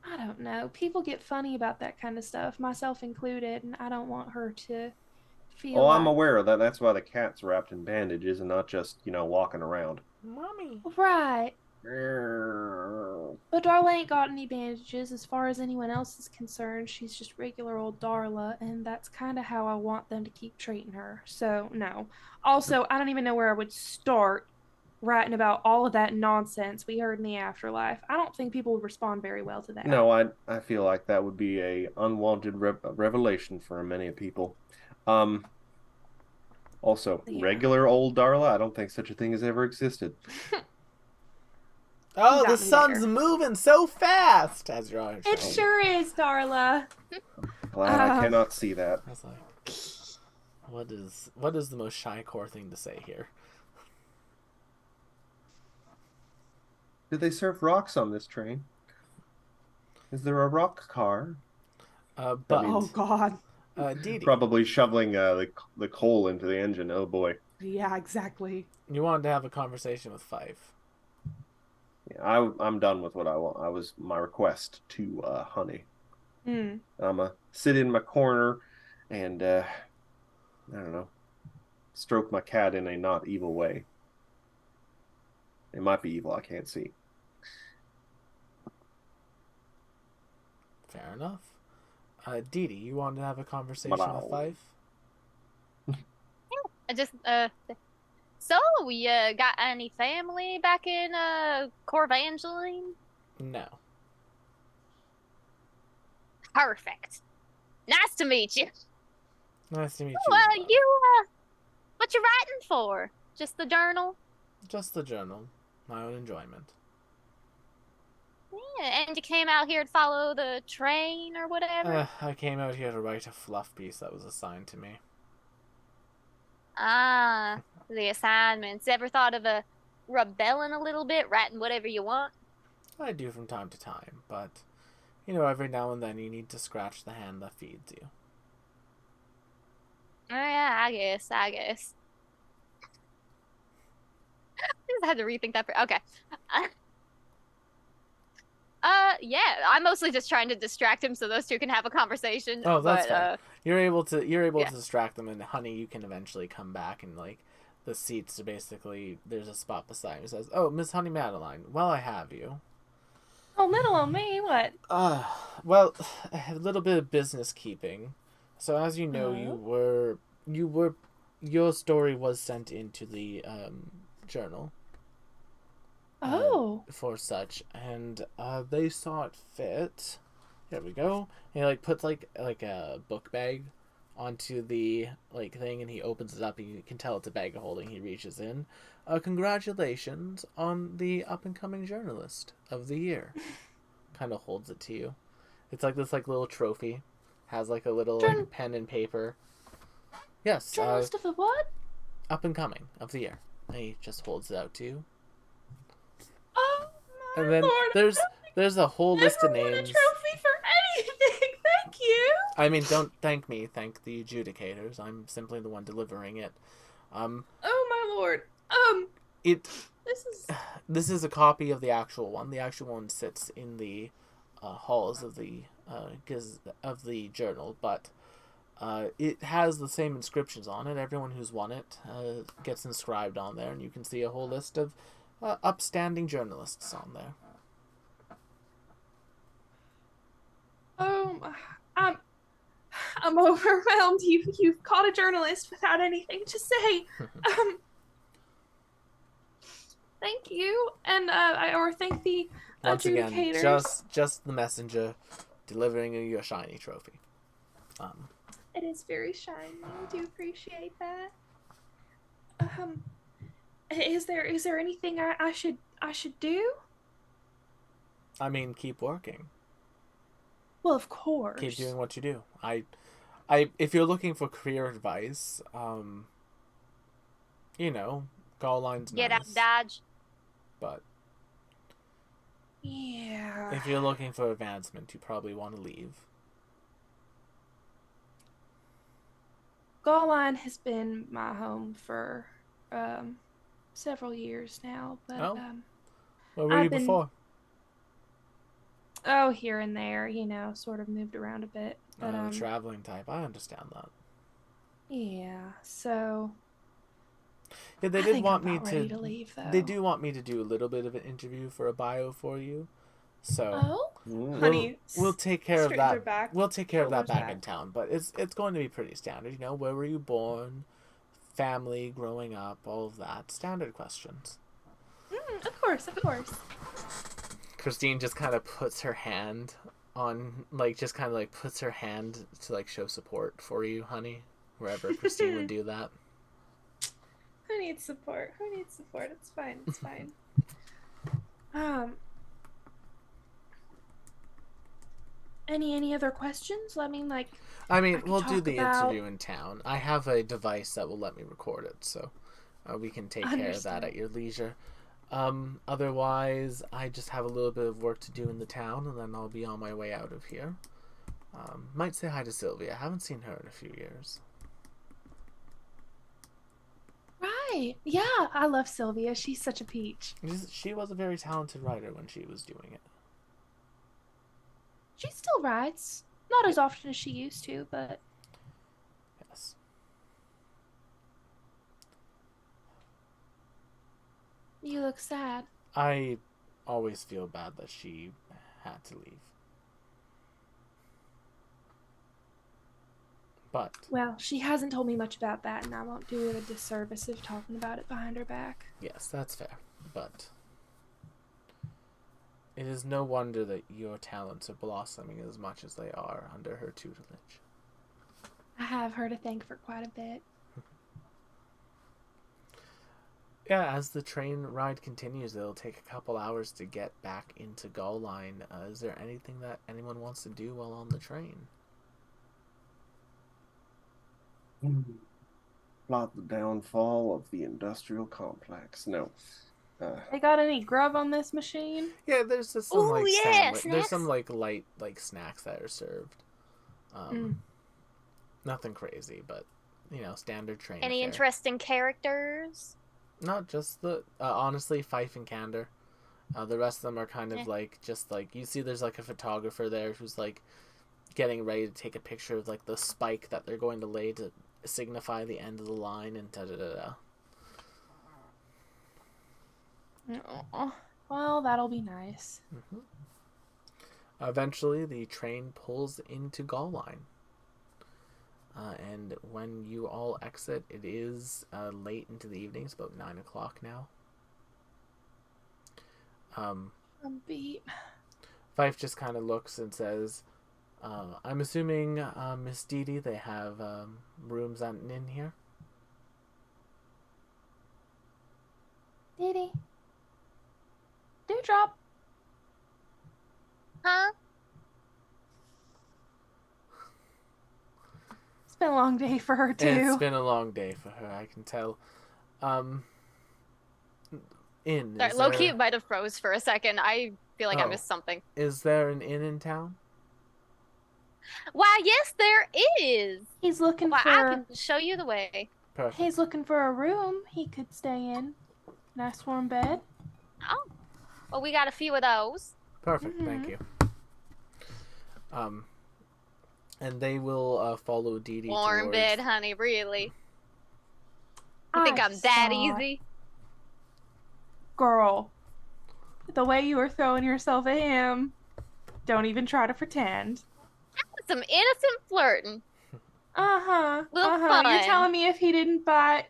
I don't know, people get funny about that kind of stuff, myself included, and I don't want her to feel I'm aware of that. That's why the cat's wrapped in bandages and not just, walking around. Mommy. Right. But Darla ain't got any bandages as far as anyone else is concerned. She's just regular old Darla, and that's kind of how I want them to keep treating her. So, no. Also, I don't even know where I would start writing about all of that nonsense we heard in the afterlife. I don't think people would respond very well to that. No, I feel like that would be a unwanted revelation for many people. Also, regular old Darla, I don't think such a thing has ever existed. Oh, the sun's moving so fast! As you're on it sure is, Darla. Glad I cannot see that. I was like, what is the most shy core thing to say here? Do they serve rocks on this train? Is there a rock car? But oh God. Dee Dee, probably shoveling the coal into the engine. Oh boy. Yeah, exactly. You wanted to have a conversation with Fife. Yeah, I'm done with what I want. I was my request to Honey. Mm. I'ma sit in my corner and I don't know, stroke my cat in a not evil way. It might be evil. I can't see. Fair enough. Dee Dee, you wanted to have a conversation with Fife? I just so we got any family back in Corvangeline? No. Perfect. Nice to meet you. Nice to meet you. Well, what you writing for? Just the journal? Just the journal. My own enjoyment. Yeah, and you came out here to follow the train or whatever? I came out here to write a fluff piece that was assigned to me. Ah, the assignments. Ever thought of rebelling a little bit, writing whatever you want? I do from time to time, but, you know, every now and then you need to scratch the hand that feeds you. Yeah, I guess. I just had to rethink that for okay. Yeah, I'm mostly just trying to distract him so those two can have a conversation. Oh, that's But fine. You're able to yeah. distract them, and honey, you can eventually come back and like the seats are basically there's a spot beside him. It says, "Oh, Miss Honey Madeline, well I have you." Oh, little on me, what? Well, a little bit of business keeping. So as you know, Oh. your story was sent into the journal. Oh. For such, and they saw it fit. There we go. And he like puts like a book bag onto the like thing, and he opens it up. And you can tell it's a bag of holding. He reaches in. Congratulations on the up and coming journalist of the year. Kind of holds it to you. It's like this like little trophy. Has like a little Journ- like pen and paper. Yes, Journalist of the what? up and coming of the year. And he just holds it out to you. Oh my And then lord! there's a whole Never list of won a names. trophy for anything. Thank you. I mean, don't thank me. Thank the adjudicators. I'm simply the one delivering it. Oh my lord. It This is. this is a copy of the actual one. The actual one sits in the halls of the journal, but it has the same inscriptions on it. Everyone who's won it gets inscribed on there, and you can see a whole list of upstanding journalists on there. Oh, I'm overwhelmed. You've caught a journalist without anything to say. Thank you, and or thank the Once again, adjudicators. just the messenger delivering you your shiny trophy. It is very shiny. I do appreciate that. Is there anything I should do? I mean, keep working. Well, of course. Keep doing what you do. If you're looking for career advice, you know, Gall line's Get out, nice, Dodge. but Yeah. if you're looking for advancement, you probably want to leave. Gallline has been my home for several years now, but Oh. Where were you I've been before? here and there, sort of moved around a bit. But The traveling type. I understand that. yeah, so Yeah, they I did think want I'm me about ready to leave though. They do want me to do a little bit of an interview for a bio for you. So Oh, Mm. honey, we'll take care of straightens her that. back, We'll take care of that shoulders back in back. town, but it's going to be pretty standard. You know, where were you born? Family, growing up, all of that. Standard questions. Of course, of course. Christine just kind of puts her hand on, like, just kind of like puts her hand to like show support for you, honey. Wherever Christine would do that. Who needs support? Who needs support? It's fine. It's fine. Any other questions? I mean, like, I mean, I could we'll do talk the about- interview in town. I have a device that will let me record it, so we can take care of that Understood. at your leisure. Otherwise, I just have a little bit of work to do in the town, and then I'll be on my way out of here. Might say hi to Sylvia. I haven't seen her in a few years. Right. Yeah, I love Sylvia. She's such a peach. She was a very talented writer when she was doing it. She still writes. Not as often as she used to, but Yes. you look sad. I always feel bad that she had to leave. But Well, she hasn't told me much about that, and I won't do her a disservice of talking about it behind her back. yes, that's fair. But it is no wonder that your talents are blossoming as much as they are under her tutelage. I have her to thank for quite a bit. Yeah, as the train ride continues, it'll take a couple hours to get back into Gull Line. Is there anything that anyone wants to do while on the train? Plot the downfall of the industrial complex. No. They got any grub on this machine? Yeah, there's just some Ooh, like yeah, There's some snacks. like light like snacks that are served. Nothing crazy, but standard train Any fare. interesting characters? Not just the honestly, Fife and Candor. The rest of them are kind of Eh. like just like you see. There's like a photographer there who's like getting ready to take a picture of like the spike that they're going to lay to signify the end of the line and da da da da. Oh, well, that'll be nice. Mm-hmm. Eventually, the train pulls into Gull Line. And when you all exit, it is late into the evening. It's about 9 o'clock now. I'm beat. Fife just kind of looks and says, I'm assuming, Miss Dee Dee, they have rooms at an inn here? Diddy. Dewdrop. Huh? It's been a long day for her, too. It's been a long day for her, I can tell. Inn. Sorry, low-key might have froze for a second. I feel like I missed something. Is there an inn in town? Why, yes, there is. He's looking Why, for. I can show you the way. Perfect. He's looking for a room he could stay in. Nice warm bed. Oh, well, we got a few of those. Perfect, thank you. And they will follow Dee Dee Warm towards... bed, honey, really? You think I'm that easy? Girl, the way you were throwing yourself at him, don't even try to pretend. Some innocent flirting. Uh-huh. Little Uh-huh. You're fun. telling me if he didn't bite...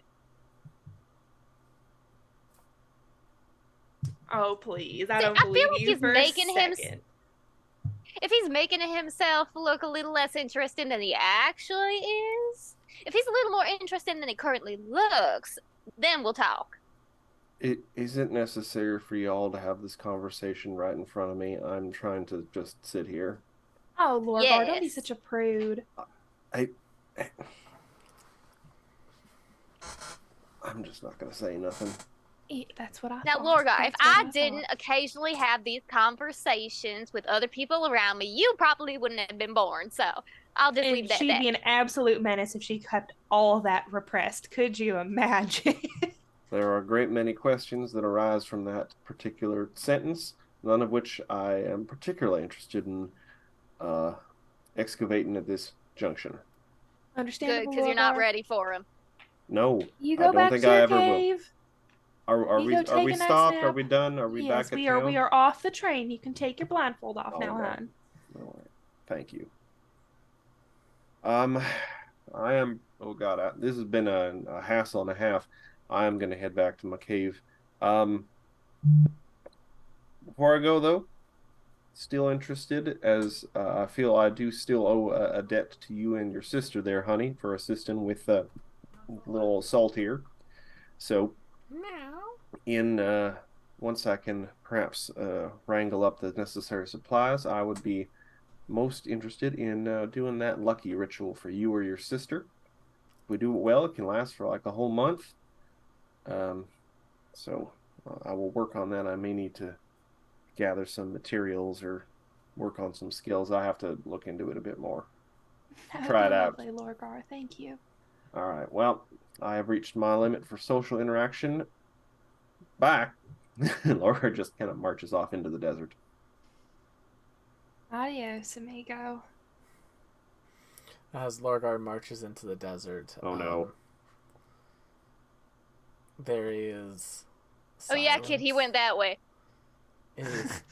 Oh, please. I See, don't I believe feel like you he's for making a second. If he's making himself look a little less interesting than he actually is, if he's a little more interesting than he currently looks, then we'll talk. It isn't necessary for y'all to have this conversation right in front of me. I'm trying to just sit here. Oh, Lorgar, don't be Yes. such a prude. I'm just not going to say nothing. That's what I Now, thought. Lorgar, if That's what I didn't occasionally have these conversations with other people around me, you probably wouldn't have been born. So I'll just And leave that she'd there. be an absolute menace if she kept all that repressed. Could you imagine? There are a great many questions that arise from that particular sentence, none of which I am particularly interested in excavating at this junction. Understandable, Good, because you're not Lorgar. ready for him. No, You I go don't back think to I your ever will. cave. Are You we go are take we a nice stopped? Are nap. we done? Are we Yes, back at we are. town? We are off the train. You can take your blindfold off Oh, now, no. hon. All right. Thank you. I am. Oh God, this has been a hassle and a half. I am going to head back to my cave. Before I go though, still interested as I feel I do still owe a debt to you and your sister there, honey, for assisting with little Salt here. So, in once I can perhaps wrangle up the necessary supplies, I would be most interested in doing that lucky ritual for you or your sister. If we do it well, it can last for like a whole month. So I will work on that. I may need to gather some materials or work on some skills. I have to look into it a bit more. That would Try be it out. lovely, Lorgar. Thank you. All right. Well, I have reached my limit for social interaction. Bye. Laura just kind of marches off into the desert. Adios, amigo. As Lorgar marches into the desert, Oh no. there is silence. Oh, yeah, kid, he went that way.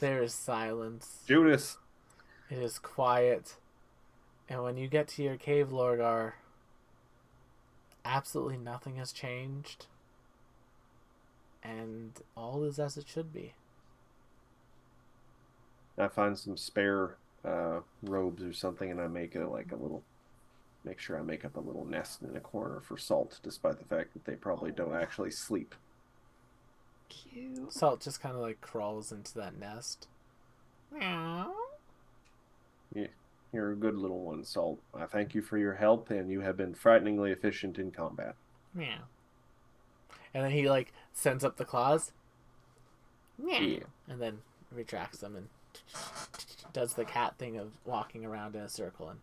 There is silence. Judas. It is quiet. And when you get to your cave, Lorgar, absolutely nothing has changed. And all is as it should be. I find some spare robes or something, and I make make sure I make up a little nest in a corner for Salt, despite the fact that they probably don't actually sleep. Cute. Salt just kind of like crawls into that nest. Meow. Yeah, you're a good little one, Salt. I thank you for your help, and you have been frighteningly efficient in combat. Meow. And then he like sends up the claws. Meow. Yeah. And then retracts them and does the cat thing of walking around in a circle. And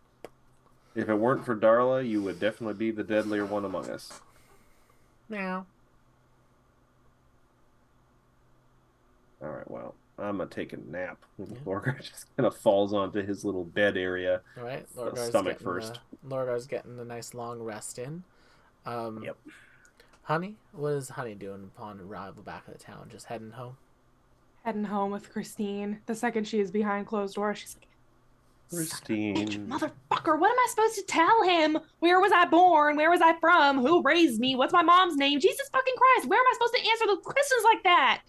If it weren't for Darla, you would definitely be the deadlier one among us. meow. All right, well, I'm gonna take a nap. Lorgar just kind of falls onto his little bed area. All right, Lorgar's Stomach getting first. Lorgar's getting a nice long rest in. Yep. Honey, what is Honey doing upon arrival back at the town? Just heading home? Heading home with Christine. The second she is behind closed doors, she's like, Christine. "Bitch, motherfucker, what am I supposed to tell him? Where was I born? Where was I from? Who raised me? What's my mom's name? Jesus fucking Christ, where am I supposed to answer the questions like that?"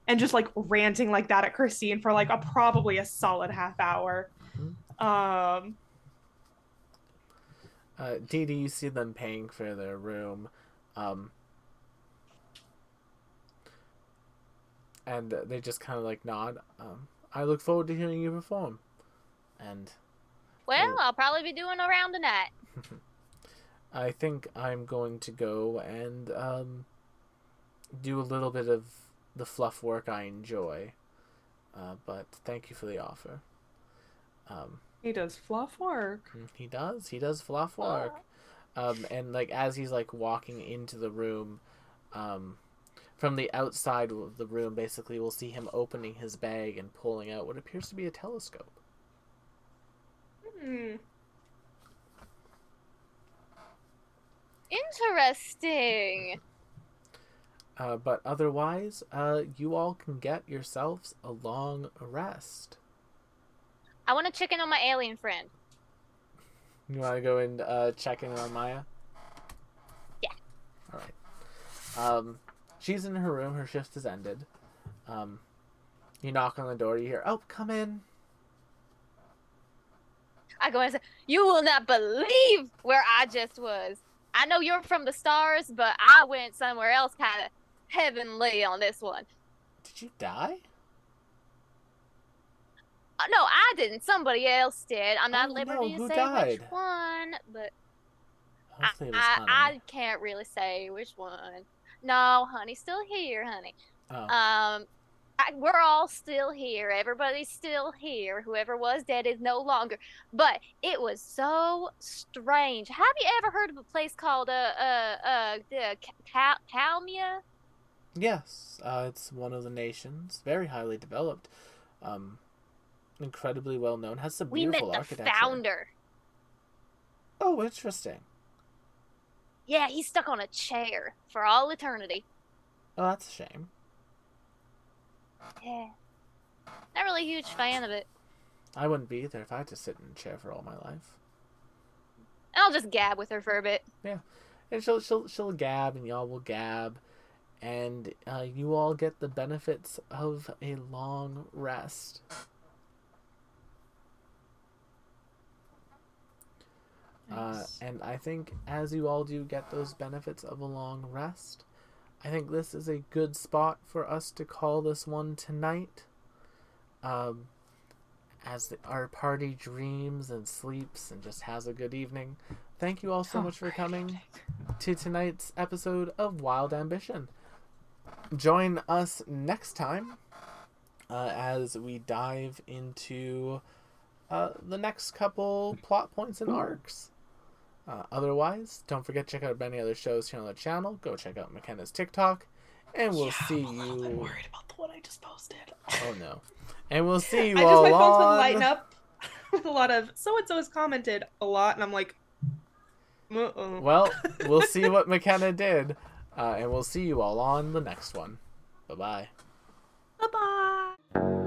And just like ranting like that at Christine for like probably a solid half hour. Dee Dee, you see them paying for their room. And they just kind of like nod. I look forward to hearing you perform. And Well, I'll probably be doing a round tonight. I think I'm going to go and do a little bit of the fluff work I enjoy. But thank you for the offer. He does fluff work. He does fluff work. And like as he's like walking into the room, from the outside of the room, basically we'll see him opening his bag and pulling out what appears to be a telescope. Interesting. But otherwise, you all can get yourselves a long rest. I want to check in on my alien friend. You want to go and check in on Maya? Yeah. All right. She's in her room. Her shift has ended. You knock on the door. You hear, "Oh, come in." I go and say, "You will not believe where I just was. I know you're from the stars, but I went somewhere else kind of heavenly on this one." Did you die? No, I didn't. Somebody else did. I'm not Oh, at liberty no, to who say died? which one, but Hopefully it was I Honey. can't really say which one. No, Honey's still here, honey. Oh. We're all still here. Everybody's still here. Whoever was dead is no longer. But it was so strange. Have you ever heard of a place called Calmia? Yes, it's one of the nations, very highly developed, incredibly well known, has some We met beautiful the architecture. founder. Oh, interesting. Yeah, he's stuck on a chair for all eternity. Oh, that's a shame. Yeah. Not really a huge fan of it. I wouldn't be either if I had to sit in a chair for all my life. I'll just gab with her for a bit. Yeah, and she'll gab, and y'all will gab, and you all get the benefits of a long rest. Nice. And I think as you all do get those benefits of a long rest, I think this is a good spot for us to call this one tonight. As our party dreams and sleeps and just has a good evening. Thank you all so much for coming to tonight's episode of Wild Ambition. Join us next time as we dive into the next couple plot points and arcs. Otherwise, don't forget to check out many other shows here on the channel. Go check out McKenna's TikTok, and we'll see I'm a little bit you. worried about the one I just posted. Oh no, and we'll see you I all just my phone's been on. lighting up with a lot of so and so has commented a lot, and I'm like, Well, we'll see what McKenna did, and we'll see you all on the next one. Bye bye. bye bye.